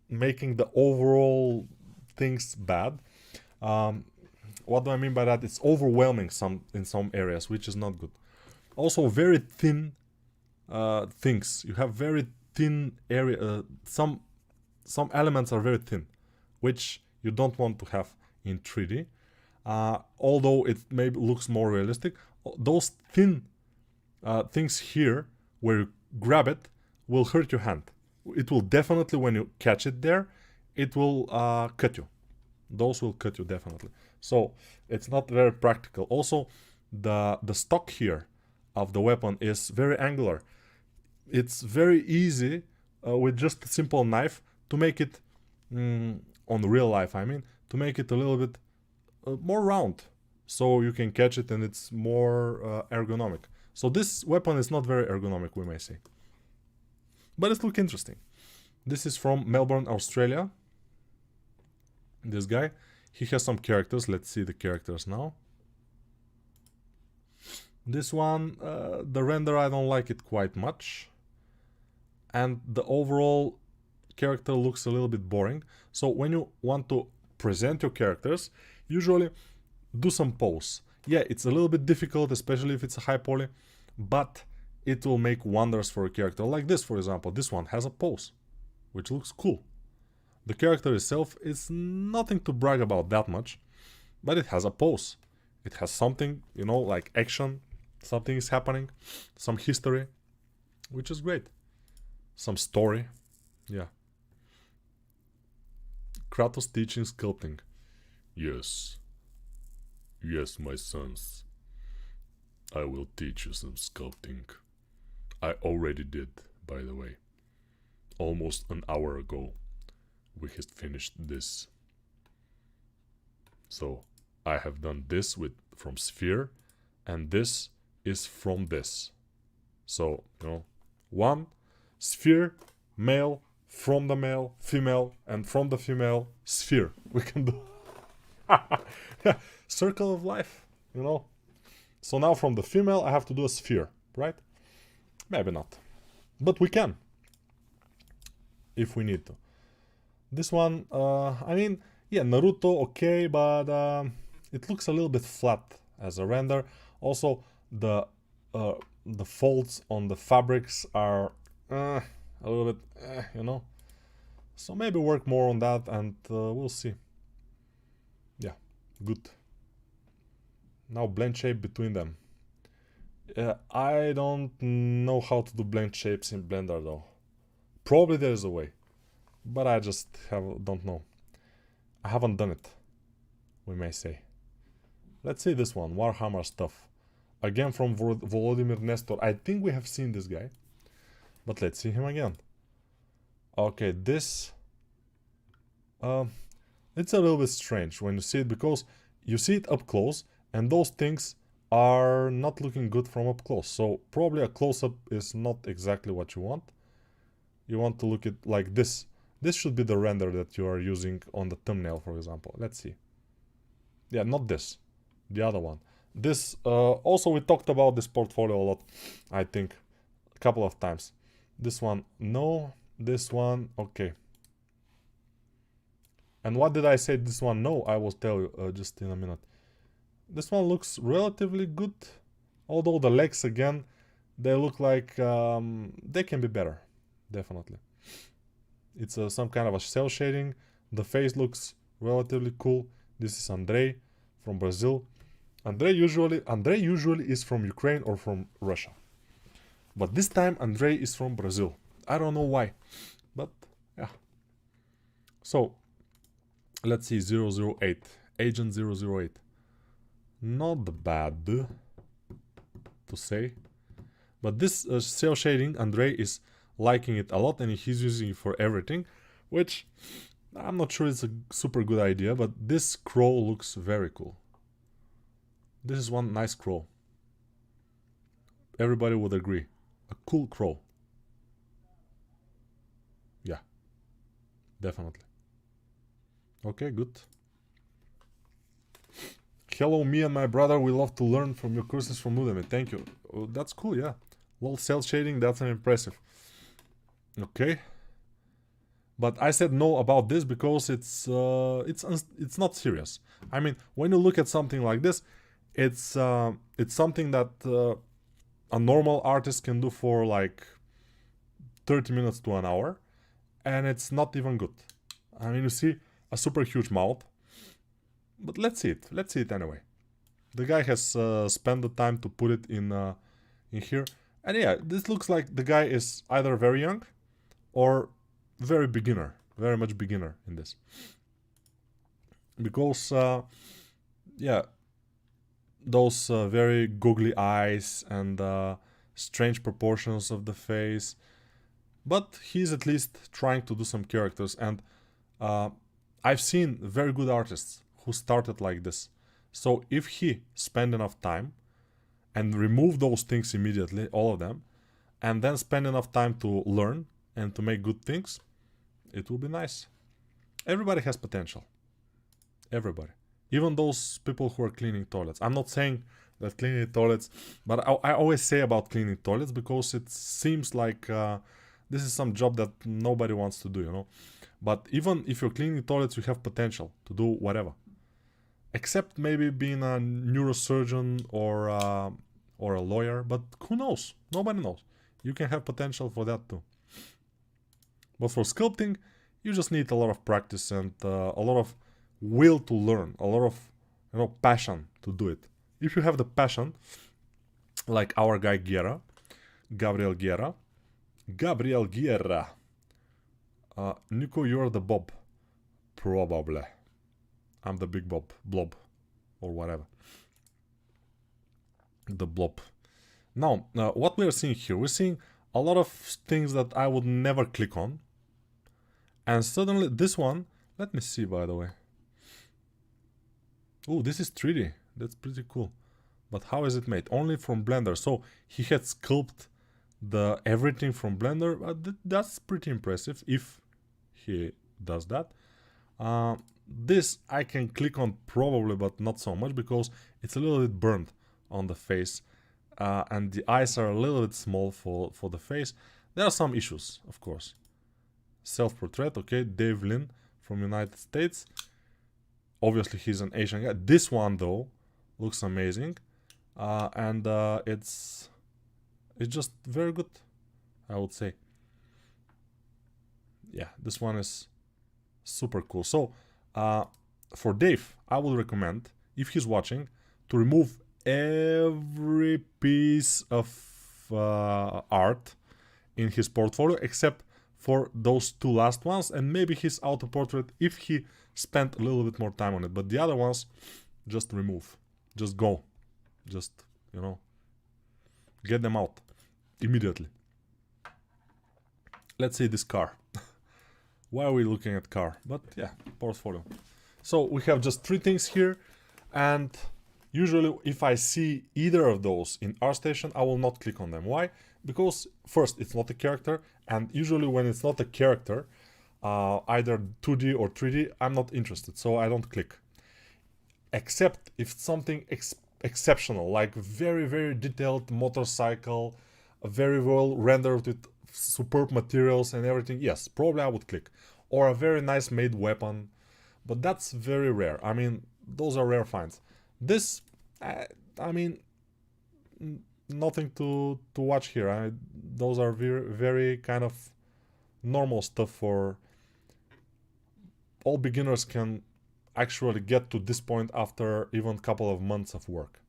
making the overall things bad. What do I mean by that? It's overwhelming in some areas, which is not good. Also, very thin things. You have very thin area. Some elements are very thin, which you don't want to have in 3D. Although it maybe looks more realistic. Those thin things here, where you grab it, will hurt your hand. It will definitely, when you catch it there, it will cut you. Those will cut you definitely. So it's not very practical. Also, the stock here of the weapon is very angular. It's very easy with just a simple knife to make it, on real life I mean, to make it a little bit more round. So you can catch it and it's more ergonomic. So this weapon is not very ergonomic, we may say. But it looks interesting. This is from Melbourne, Australia. This guy. he has some characters. Let's see the characters now. This one, the render, I don't like it quite much. And the overall character looks a little bit boring. So when you want to present your characters, usually do some pose. Yeah, it's a little bit difficult, especially if it's a high poly, but it will make wonders for a character. Like this, for example, this one has a pose, which looks cool. The character itself is nothing to brag about that much, but it has a pose. It has something, you know, like action, something is happening, some history, which is great. Some story, yeah. Kratos teaching sculpting. Yes. Yes, my sons. I will teach you some sculpting. I already did, by the way. Almost an hour ago, we had finished this. So, I have done this from sphere, and this is from this. So, you know, one sphere, male, from the male, female, and from the female, sphere. We can do circle of life, you know. So now from the female I have to do a sphere, right? Maybe not, but we can if we need to. This one, I mean, yeah, Naruto, okay, but it looks a little bit flat as a render. Also, the folds on the fabrics are a little bit, you know. So maybe work more on that, and we'll see. Yeah, good. Now blend shape between them. I don't know how to do blend shapes in Blender though. Probably there is a way, but I just don't know. I haven't done it, we may say. Let's see this one, Warhammer stuff. Again from Volodymyr Nestor. I think we have seen this guy, but let's see him again. Okay, this... it's a little bit strange when you see it, because you see it up close, and those things are not looking good from up close. So probably a close-up is not exactly what you want. You want to look at like this. This should be the render that you are using on the thumbnail, for example. Let's see. Yeah, not this. The other one. This, also we talked about this portfolio a lot, I think, a couple of times. This one, no. This one, okay. And what did I say this one? No, I will tell you just in a minute. This one looks relatively good, although the legs again, they look like they can be better, definitely. It's some kind of a cell shading. The face looks relatively cool. This is Andrei from Brazil. Andrei usually is from Ukraine or from Russia, but this time Andrei is from Brazil. I don't know why, but yeah. So let's see, 008, Agent 008. Not bad to say, but this cell shading, Andrei is liking it a lot, and he's using it for everything, which I'm not sure it's a super good idea, but this crow looks very cool. This is one nice crow. Everybody would agree. A cool crow. Yeah, definitely. Okay, good. Hello, me and my brother, we love to learn from your courses from Udemy. Thank you. Oh, that's cool, yeah. Well, cell shading, that's impressive. Okay. But I said no about this because it's not serious. I mean, when you look at something like this, it's something that a normal artist can do for like 30 minutes to an hour, and it's not even good. I mean, you see a super huge mouth. But let's see it. Let's see it anyway. The guy has spent the time to put it in here. And yeah, this looks like the guy is either very young or very beginner. Very much beginner in this. Because, yeah, those very googly eyes and strange proportions of the face. But he's at least trying to do some characters. And I've seen very good artists who started like this. So if he spend enough time and remove those things immediately, all of them, and then spend enough time to learn and to make good things, it will be nice. Everybody has potential. Everybody. Even those people who are cleaning toilets. I'm not saying that cleaning toilets, but I always say about cleaning toilets because it seems like this is some job that nobody wants to do, you know. But even if you're cleaning toilets, you have potential to do whatever. Except maybe being a neurosurgeon or a lawyer, but who knows? Nobody knows. You can have potential for that too. But for sculpting, you just need a lot of practice and a lot of will to learn, a lot of passion to do it. If you have the passion, like our guy Gabriel G. Nico, you're the Bob. Probably. I'm the big blob, or whatever. The blob. Now, what we are seeing here, we're seeing a lot of things that I would never click on. And suddenly, this one, let me see, by the way. Oh, this is 3D. That's pretty cool. But how is it made? Only from Blender. So he had sculpted everything from Blender. That's pretty impressive if he does that. This I can click on probably, but not so much because it's a little bit burnt on the face. And the eyes are a little bit small for the face. There are some issues, of course. Self-portrait, okay. Dave Lin from United States. Obviously, he's an Asian guy. This one, though, looks amazing. And it's just very good, I would say. Yeah, this one is super cool. So, for Dave, I would recommend, if he's watching, to remove every piece of art in his portfolio except for those two last ones, and maybe his auto-portrait if he spent a little bit more time on it. But the other ones, just remove. Just go. Just, get them out immediately. Let's say this car. Why are we looking at car? But yeah, portfolio. So we have just 3 things here, and usually if I see either of those in ArtStation, I will not click on them. Why? Because first, it's not a character, and usually when it's not a character, either 2D or 3D, I'm not interested, so I don't click. Except if it's something exceptional, like very, very detailed motorcycle, very well rendered with superb materials and everything, yes, probably I would click. Or a very nice made weapon, but that's very rare. I mean, those are rare finds. This, I mean, nothing to watch here. Those are very, very kind of normal stuff for all beginners can actually get to this point after even a couple of months of work.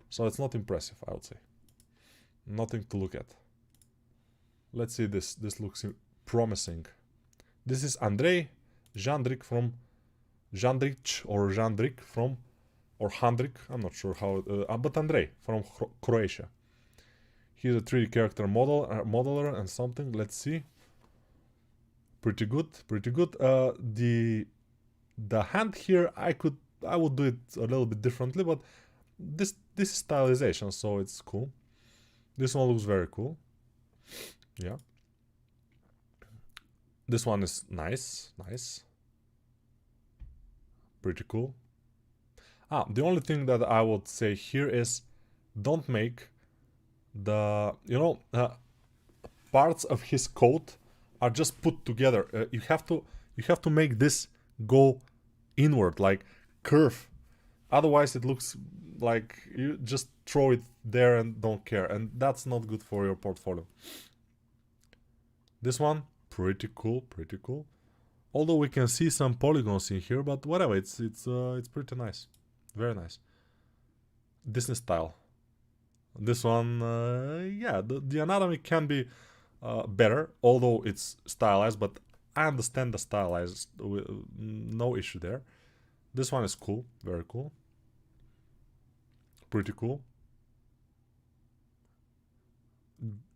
So it's not impressive, I would say. Nothing to look at. Let's see this. This looks promising. This is Andrei Jandrik from Jandrik from, or Handrik, I'm not sure how, but Andrei from Croatia. He's a 3D character modeler and something. Let's see. Pretty good, pretty good. The hand here, I would do it a little bit differently, but this is stylization, so it's cool. This one looks very cool. Yeah. This one is nice. Pretty cool. The only thing that I would say here is don't make the, parts of his coat are just put together. You have to make this go inward, like curve. Otherwise it looks like you just throw it there and don't care, and that's not good for your portfolio. This one, pretty cool. Although we can see some polygons in here, but whatever, it's pretty nice. Very nice. Disney style. This one, yeah, the anatomy can be better, although it's stylized, but I understand the stylized, no issue there. This one is cool, very cool. Pretty cool.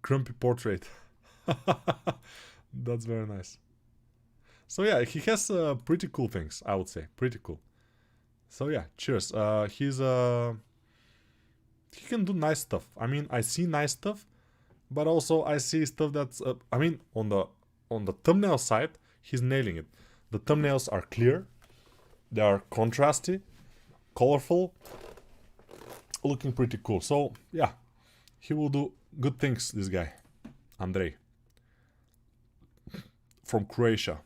Grumpy portrait. That's very nice. So yeah, he has pretty cool things, I would say. Pretty cool. So yeah, cheers. He can do nice stuff. I mean, I see nice stuff, but also I see stuff that's I mean, on the thumbnail side, he's nailing it. The thumbnails are clear. They are contrasty, colorful, looking pretty cool. So yeah, he will do good things, this guy, Andrei, from Croatia.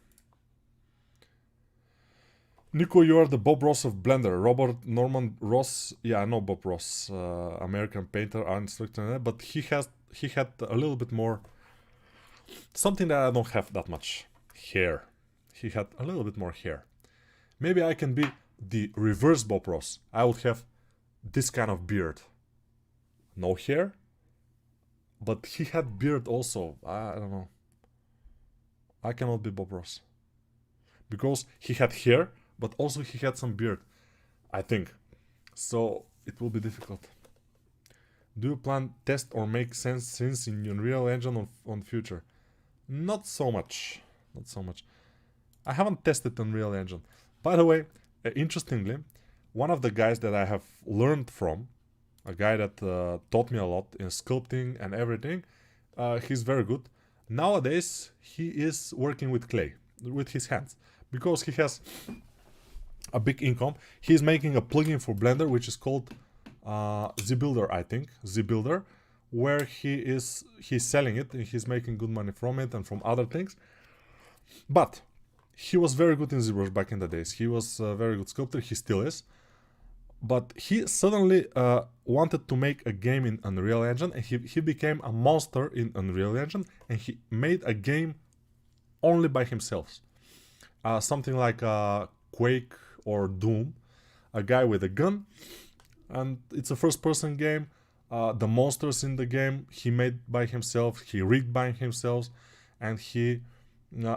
Nico, you are the Bob Ross of Blender. Robert Norman Ross, yeah, I know Bob Ross, American painter, art instructor, but he had a little bit more, something that I don't have that much, hair. He had a little bit more hair. Maybe I can be the reverse Bob Ross. I would have this kind of beard. No hair, but he had beard also. I don't know. I cannot be Bob Ross. Because he had hair, but also he had some beard, I think. So it will be difficult. Do you plan test or make sense scenes in Unreal Engine on future? Not so much. Not so much. I haven't tested Unreal Engine. By the way, interestingly, one of the guys that I have learned from, a guy that taught me a lot in sculpting and everything, he's very good. Nowadays, he is working with clay, with his hands, because he has a big income. He's making a plugin for Blender, which is called ZBuilder, I think, ZBuilder, where he's selling it and he's making good money from it and from other things. But he was very good in ZBrush back in the days. He was a very good sculptor. He still is. But he suddenly wanted to make a game in Unreal Engine, and he became a monster in Unreal Engine, and he made a game only by himself. Something like Quake or Doom, a guy with a gun, and it's a first-person game. The monsters in the game he made by himself, he rigged by himself, and he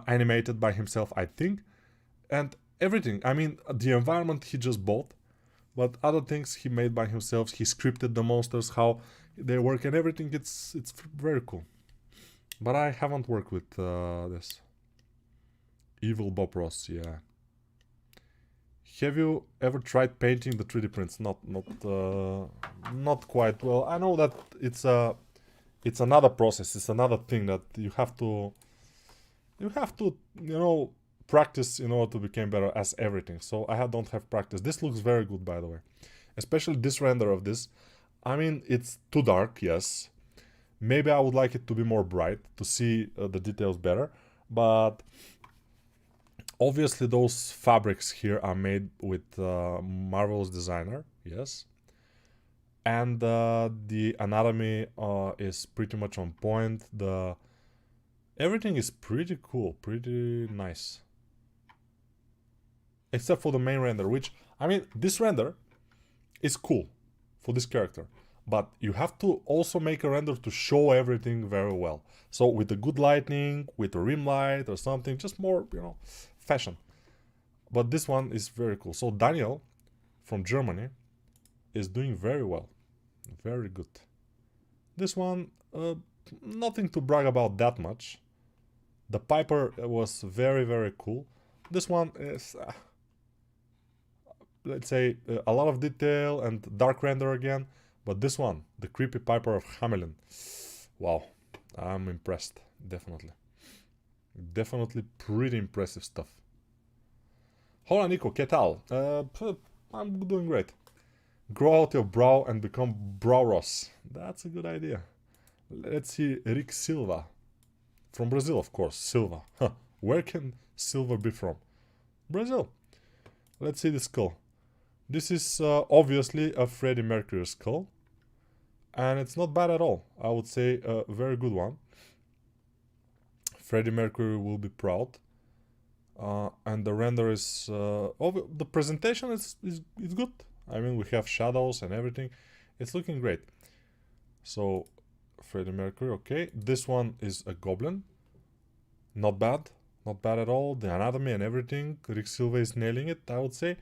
animated by himself, I think, and everything. I mean, the environment he just bought, but other things he made by himself. He scripted the monsters, how they work and everything. It's very cool. But I haven't worked with this. Evil Bob Ross, yeah. Have you ever tried painting the 3D prints? Not quite well. I know that it's another process. It's another thing that you have to practice in order to become better as everything. So I don't have practice. This looks very good, by the way, especially this render of this. I mean, it's too dark, yes. Maybe I would like it to be more bright to see the details better, but obviously those fabrics here are made with Marvel's designer, yes, and the anatomy is pretty much on point. Everything is pretty cool, pretty nice, except for the main render, which, I mean, this render is cool for this character, but you have to also make a render to show everything very well. So with a good lighting, with a rim light or something, just more, fashion. But this one is very cool. So Daniel from Germany is doing very well, very good. This one, nothing to brag about that much. The Piper was very, very cool. This one is, let's say, a lot of detail and dark render again. But this one, the creepy Piper of Hamelin, wow, I'm impressed, definitely. Definitely pretty impressive stuff. Hola Nico, ¿qué tal? I'm doing great. Grow out your brow and become Brow Ross. That's a good idea. Let's see, Rick Silva. From Brazil, of course, Silva. Huh. Where can Silva be from? Brazil. Let's see the skull. This is obviously a Freddie Mercury skull. And it's not bad at all. I would say a very good one. Freddie Mercury will be proud. And the render is... the presentation is good. I mean, we have shadows and everything. It's looking great. So, Freddie Mercury, okay. This one is a goblin. Not bad. Not bad at all. The anatomy and everything. Rick Silva is nailing it, I would say.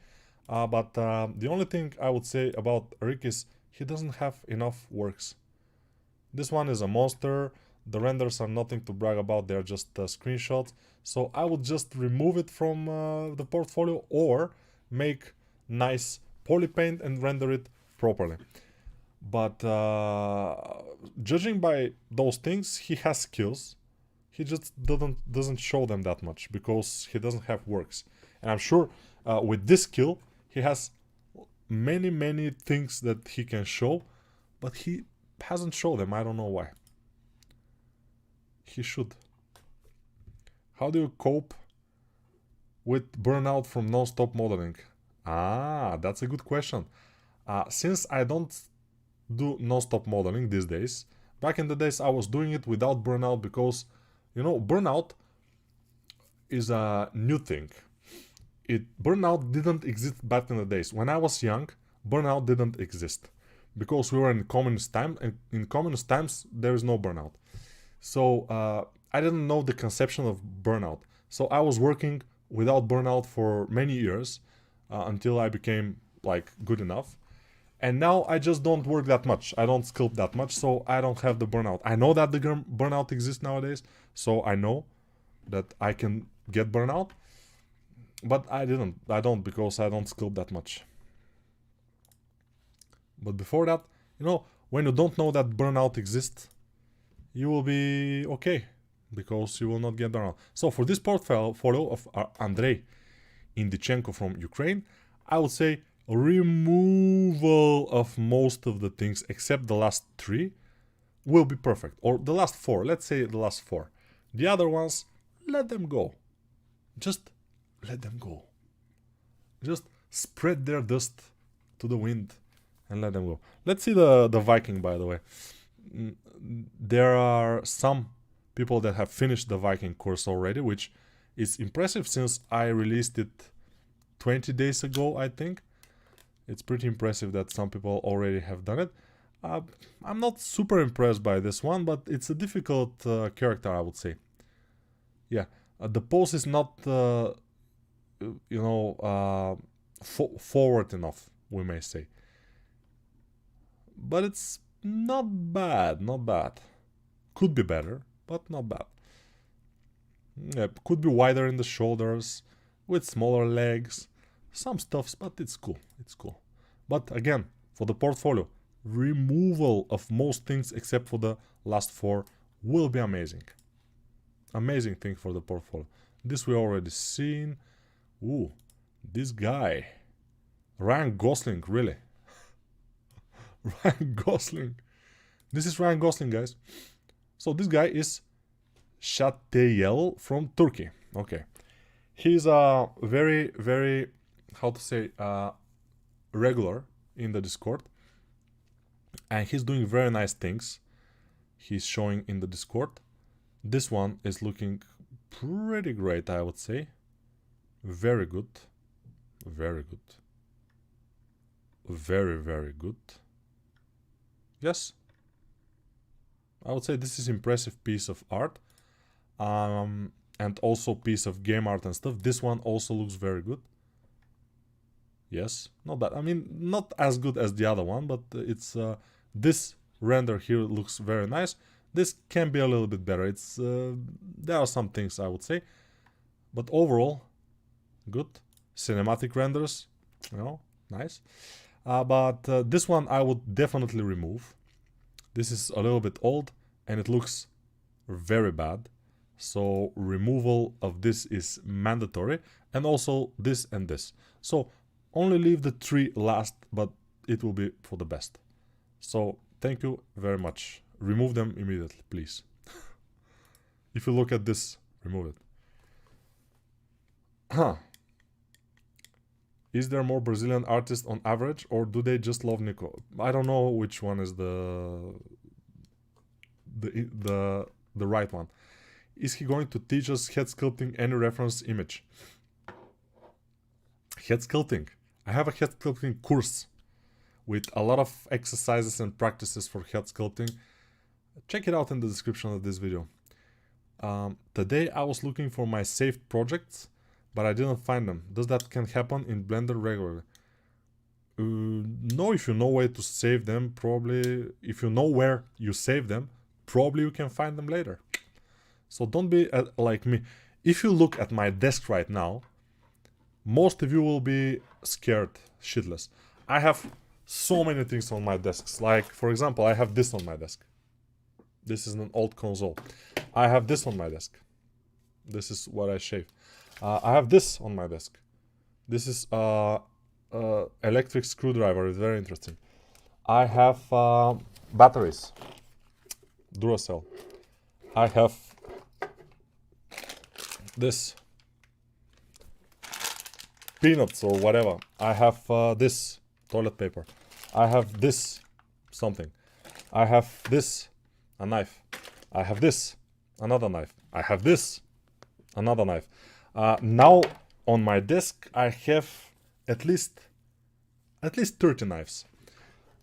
But the only thing I would say about Rick is he doesn't have enough works. This one is a monster. The renders are nothing to brag about. They're just screenshots. So I would just remove it from the portfolio or make nice poly paint and render it properly. But judging by those things, he has skills. He just doesn't show them that much because he doesn't have works. And I'm sure with this skill, he has many things that he can show, but he hasn't shown them. I don't know why. He should. How do you cope with burnout from non-stop modeling? Ah, that's a good question. Since I don't do non-stop modeling these days, back in the days I was doing it without burnout because, you know, burnout is a new thing. Burnout didn't exist back in the days. When I was young, burnout didn't exist because we were in communist time, and in communist times there is no burnout. So I didn't know the conception of burnout. So I was working without burnout for many years until I became like good enough. And now I just don't work that much. I don't sculpt that much, so I don't have the burnout. I know that the burnout exists nowadays, so I know that I can get burnout. But I don't because I don't sculpt that much. But before that, you know, when you don't know that burnout exists, you will be okay because you will not get burnout. So for this portfolio of Andrei Indichenko from Ukraine, I would say removal of most of the things except the last 3 will be perfect. Or the last 4, let's say the last 4. The other ones, let them go. Just let them go. Just spread their dust to the wind and let them go. Let's see the Viking, by the way. There are some people that have finished the Viking course already, which is impressive since I released it 20 days ago, I think. It's pretty impressive that some people already have done it. I'm not super impressed by this one, but it's a difficult character, I would say. Yeah, the pose is not, forward enough, we may say. But it's not bad, not bad. Could be better, but not bad. Yeah, could be wider in the shoulders, with smaller legs, some stuffs, but it's cool, it's cool. But again, for the portfolio, removal of most things except for the last 4 will be amazing. Amazing thing for the portfolio. This we already seen. Ooh, this guy. Ryan Gosling, really. Ryan Gosling. This is Ryan Gosling, guys. So this guy is Şateyel from Turkey. Okay. He's a very, how to say, regular in the Discord. And he's doing very nice things. He's showing in the Discord. This one is looking pretty great, I would say. Very good. Very good. Very good. Yes. I would say this is impressive piece of art. And also piece of game art and stuff. This one also looks very good. Yes, not bad. I mean, not as good as the other one, but it's this render here looks very nice. This can be a little bit better. It's there are some things I would say, but overall, good. Cinematic renders, you know, nice. But this one I would definitely remove. This is a little bit old and it looks very bad. So removal of this is mandatory, and also this and this. So only leave the 3 last, but it will be for the best. So thank you very much. Remove them immediately, please. If you look at this, remove it. Huh. Is there more Brazilian artists on average, or do they just love Nico? I don't know which one is the right one. Is he going to teach us head sculpting, any reference image? Head sculpting. I have a head sculpting course with a lot of exercises and practices for head sculpting. Check it out in the description of this video. Today I was looking for my saved projects, but I didn't find them. Does that can happen in Blender regularly? No, if you know where to save them, probably, if you know where you save them, probably you can find them later. So don't be like me. If you look at my desk right now, most of you will be scared shitless. I have so many things on my desks. Like, for example, I have this on my desk. This is an old console. I have this on my desk. This is what I shave. I have this on my desk. This is electric screwdriver. It's very interesting. I have batteries, Duracell. I have this peanuts or whatever. I have this toilet paper. I have this something. I have this, a knife. I have this, another knife. I have this, another knife. Now on my desk I have at least 30 knives.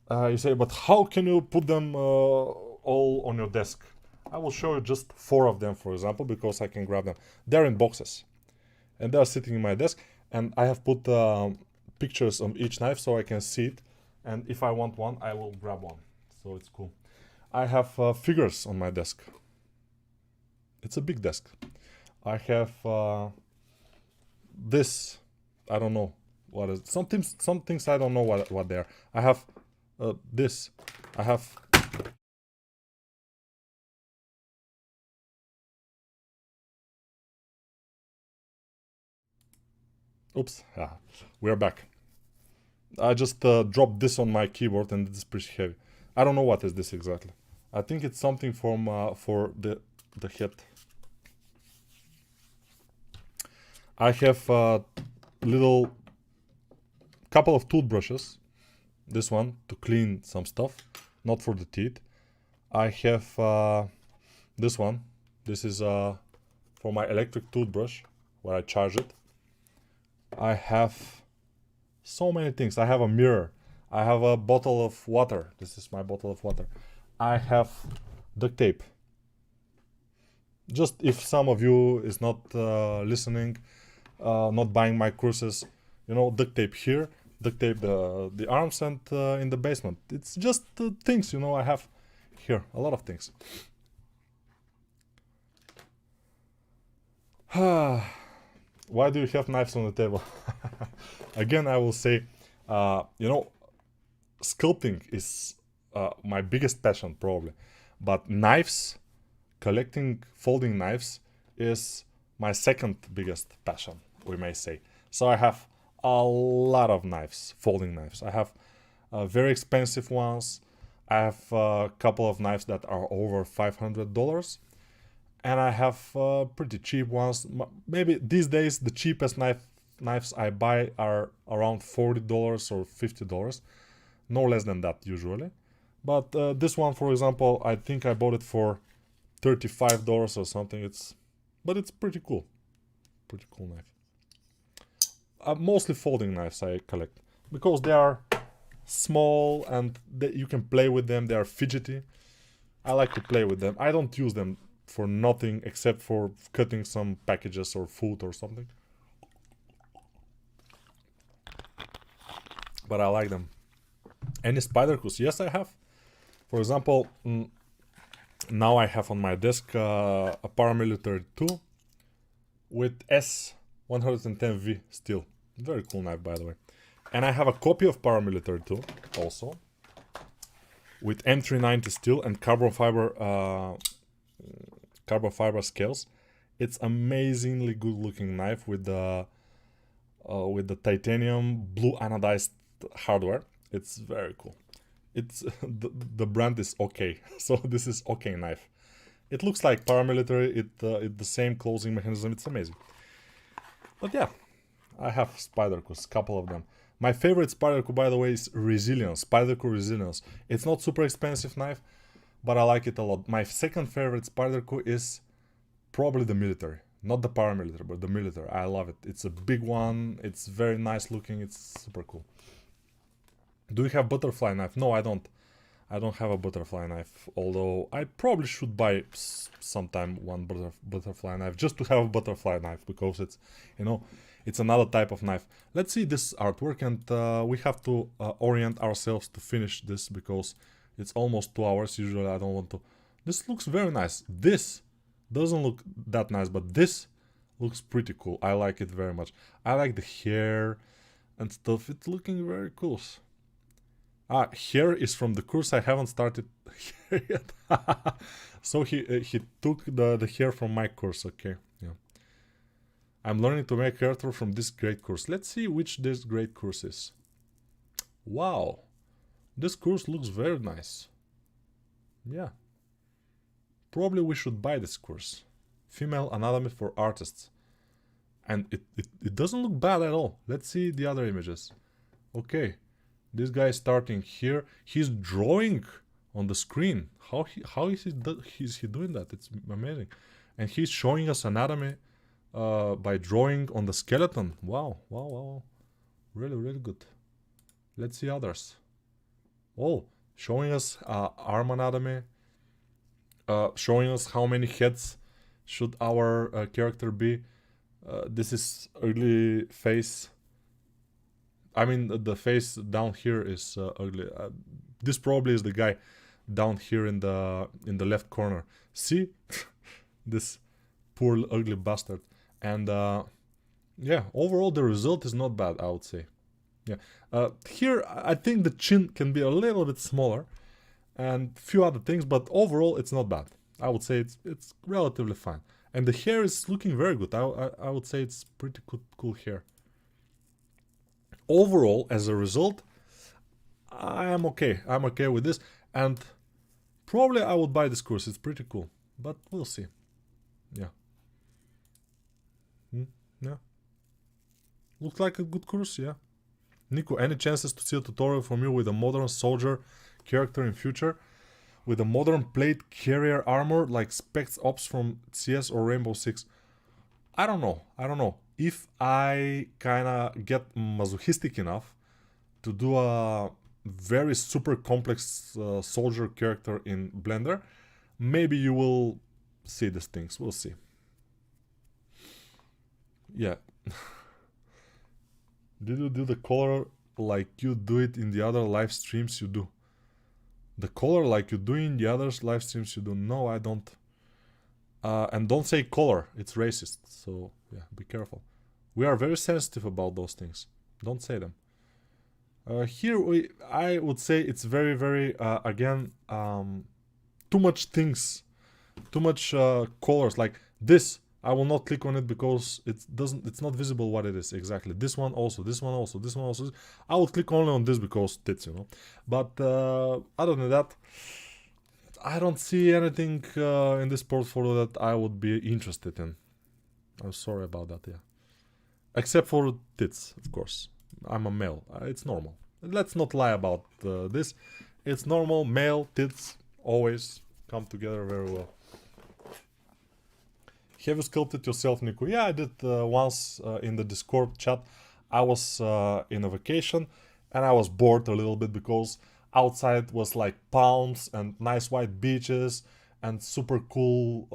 You say, but how can you put them all on your desk? I will show you just 4 of them, for example, because I can grab them. They're in boxes and they're sitting in my desk, and I have put pictures of each knife so I can see it, and if I want one I will grab one, so it's cool. I have figures on my desk. It's a big desk. I have this, I don't know what is, some things I don't know what they are. I have this. I have oops, we're back. I just dropped this on my keyboard and it's pretty heavy. I don't know what is this exactly. I think it's something from for the head. I have a little couple of toothbrushes. This one to clean some stuff, not for the teeth. I have this one. This is for my electric toothbrush where I charge it. I have so many things. I have a mirror. I have a bottle of water. This is my bottle of water. I have duct tape. Just if some of you is not listening, not buying my courses, you know, duct tape here, duct tape the arms, and in the basement. It's just things, you know, I have here, a lot of things. Why do you have knives on the table? Again, I will say, you know, sculpting is my biggest passion probably, but knives, collecting folding knives is my second biggest passion, we may say. So I have a lot of knives, folding knives. I have very expensive ones. I have a couple of knives that are over $500, and I have pretty cheap ones. Maybe these days the cheapest knives I buy are around $40 or $50, no less than that usually. But this one, for example, I think I bought it for $35 or something. But it's pretty cool. Pretty cool knife. Mostly folding knives I collect because they are small and you can play with them. They are fidgety. I like to play with them. I don't use them for nothing except for cutting some packages or food or something. But I like them. Any Spydercos? Yes, I have. For example, now I have on my desk a paramilitary 2 with S110V steel. Very cool knife, by the way. And I have a copy of paramilitary 2 also with M390 steel and carbon fiber scales. It's amazingly good looking knife with the titanium blue anodized hardware. It's very cool. It's the brand is OK, so this is OK knife. It looks like paramilitary. It's the same closing mechanism. It's amazing. But yeah, I have Spydercos, couple of them. My favorite Spyderco, by the way, is Resilience. Spyderco Resilience. It's not super expensive knife, but I like it a lot. My second favorite Spyderco is probably the military. Not the paramilitary, but the military. I love it. It's a big one. It's very nice looking. It's super cool. Do you have butterfly knife? No, I don't. I don't have a butterfly knife, although I probably should buy sometime one butterfly knife just to have a butterfly knife, because it's, you know, it's another type of knife. Let's see this artwork, and we have to orient ourselves to finish this because it's almost 2 hours. Usually I don't want to. This looks very nice. This doesn't look that nice, but this looks pretty cool. I like it very much. I like the hair and stuff. It's looking very cool. Hair is from the course. I haven't started hair yet. So he took the hair from my course. Okay, yeah. I'm learning to make character from this great course. Let's see which this great course is. Wow. This course looks very nice. Yeah. Probably we should buy this course. Female Anatomy for Artists. And it doesn't look bad at all. Let's see the other images. Okay. This guy is starting here. He's drawing on the screen. How is he doing that? It's amazing. And he's showing us anatomy by drawing on the skeleton. Wow, wow, wow. Really, really good. Let's see others. Oh, showing us arm anatomy. Showing us how many heads should our character be. This is ugly face. I mean, the face down here is ugly. This probably is the guy down here in the left corner. See, this poor ugly bastard. And yeah, overall the result is not bad, I would say. Yeah, here I think the chin can be a little bit smaller, and few other things, but overall it's not bad. I would say it's relatively fine. And the hair is looking very good. I would say it's pretty cool hair. Overall, as a result, I am okay. I'm okay with this, and probably I would buy this course. It's pretty cool, but we'll see. Yeah. Yeah. Looks like a good course, yeah. Nico, any chances to see a tutorial from you with a modern soldier character in future? With a modern plate carrier armor like Specs Ops from CS or Rainbow Six? I don't know. If I kinda get masochistic enough to do a very super complex soldier character in Blender, maybe you will see these things. We'll see. Yeah. Did you do the color like you do it in the other live streams you do? The color like you do in the other live streams you do? No, I don't. And don't say color, it's racist. So yeah, be careful. We are very sensitive about those things. Don't say them. Here I would say it's very, very again too much things, too much colors. Like this, I will not click on it because it's not visible what it is exactly. This one also, this one also, this one also. I will click only on this because tits, you know. But other than that, I don't see anything in this portfolio that I would be interested in. I'm sorry about that, yeah. Except for tits, of course. I'm a male. It's normal. Let's not lie about this. It's normal. Male tits always come together very well. Have you sculpted yourself, Nico? Yeah, I did once in the Discord chat. I was in a vacation and I was bored a little bit because outside was like palms and nice white beaches and super cool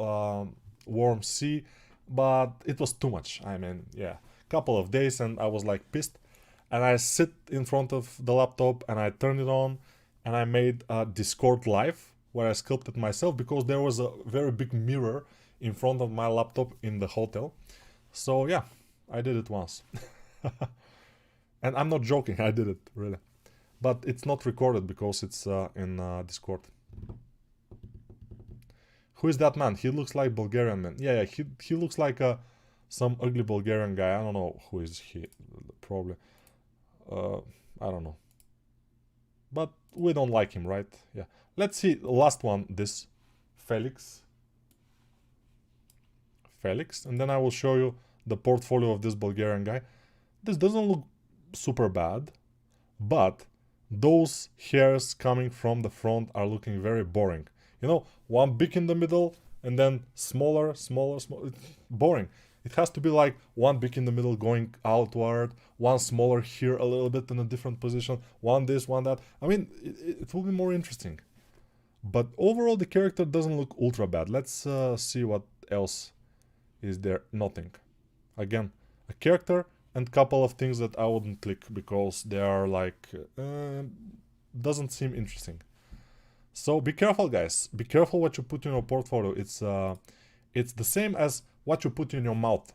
warm sea, but it was too much. I mean, yeah, couple of days and I was like pissed, and I sit in front of the laptop and I turned it on and I made a Discord live where I sculpted myself because there was a very big mirror in front of my laptop in the hotel. So yeah, I did it once. And I'm not joking, I did it, really. But it's not recorded because it's in Discord. Who is that man? He looks like Bulgarian man. Yeah, he looks like some ugly Bulgarian guy. I don't know who is he, probably. I don't know. But we don't like him, right? Yeah. Let's see the last one, this Felix. And then I will show you the portfolio of this Bulgarian guy. This doesn't look super bad, but those hairs coming from the front are looking very boring. You know, one big in the middle and then smaller. It's boring. It has to be like one big in the middle going outward, one smaller here a little bit in a different position, one this, one that. I mean, it will be more interesting. But overall, the character doesn't look ultra bad. Let's see what else is there. Nothing. Again, a character and couple of things that I wouldn't click because they are like doesn't seem interesting. So be careful, guys. Be careful what you put in your portfolio. It's the same as what you put in your mouth.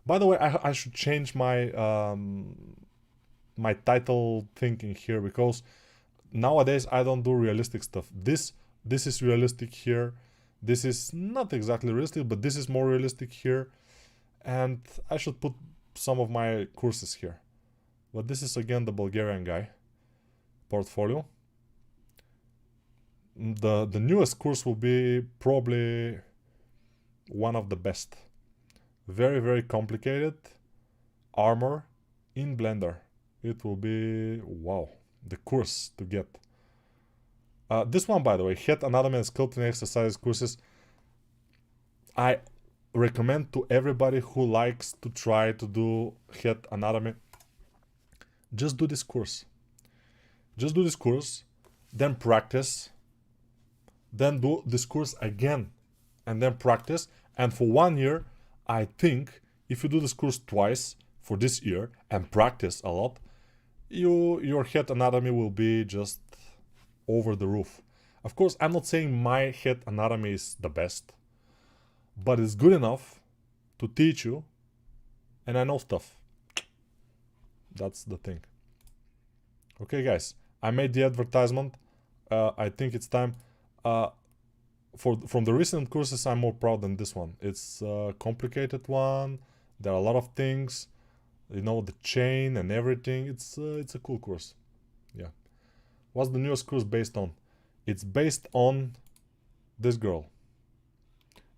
By the way, I should change my my title thinking here because nowadays I don't do realistic stuff. This is realistic here. This is not exactly realistic, but this is more realistic here. and I should put some of my courses here. But this is again the Bulgarian guy portfolio. The newest course will be probably one of the best. Very, very complicated armor in Blender. It will be, wow, the course to get. This one, by the way, head anatomy and sculpting exercises courses, I recommend to everybody who likes to try to do head anatomy, just do this course. Just do this course, then practice, then do this course again, and then practice. And for 1 year, I think if you do this course twice for this year and practice a lot, your head anatomy will be just over the roof. Of course, I'm not saying my head anatomy is the best, but it's good enough to teach you, and I know stuff. That's the thing. Okay, guys, I made the advertisement. I think it's time. From the recent courses, I'm more proud than this one. It's a complicated one. There are a lot of things, you know, the chain and everything. It's a cool course. Yeah. What's the newest course based on? It's based on this girl,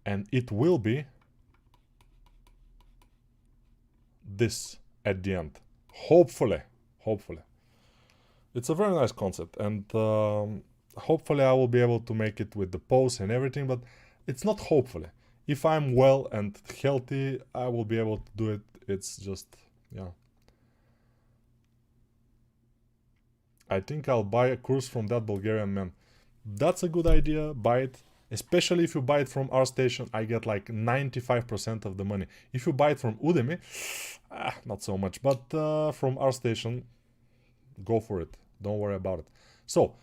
and it will be this at the end. Hopefully. It's a very nice concept, and hopefully I will be able to make it with the pose and everything, but it's not hopefully. If I'm well and healthy, I will be able to do it. It's just, yeah. I think I'll buy a course from that Bulgarian man. That's a good idea, buy it. Especially if you buy it from ArtStation, I get like 95% of the money. If you buy it from Udemy, not so much, but from ArtStation, go for it. Don't worry about it. So,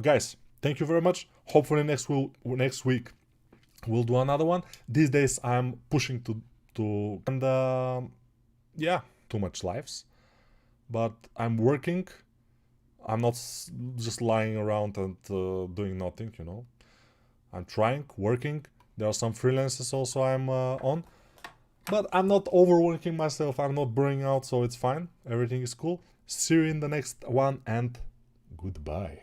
guys, thank you very much. Hopefully next week we'll do another one. These days I'm pushing to and yeah, too much lives, but I'm working. I'm not just lying around and doing nothing, you know. I'm trying, working. There are some freelances also I'm on, but I'm not overworking myself. I'm not burning out, so it's fine. Everything is cool. See you in the next one, and goodbye.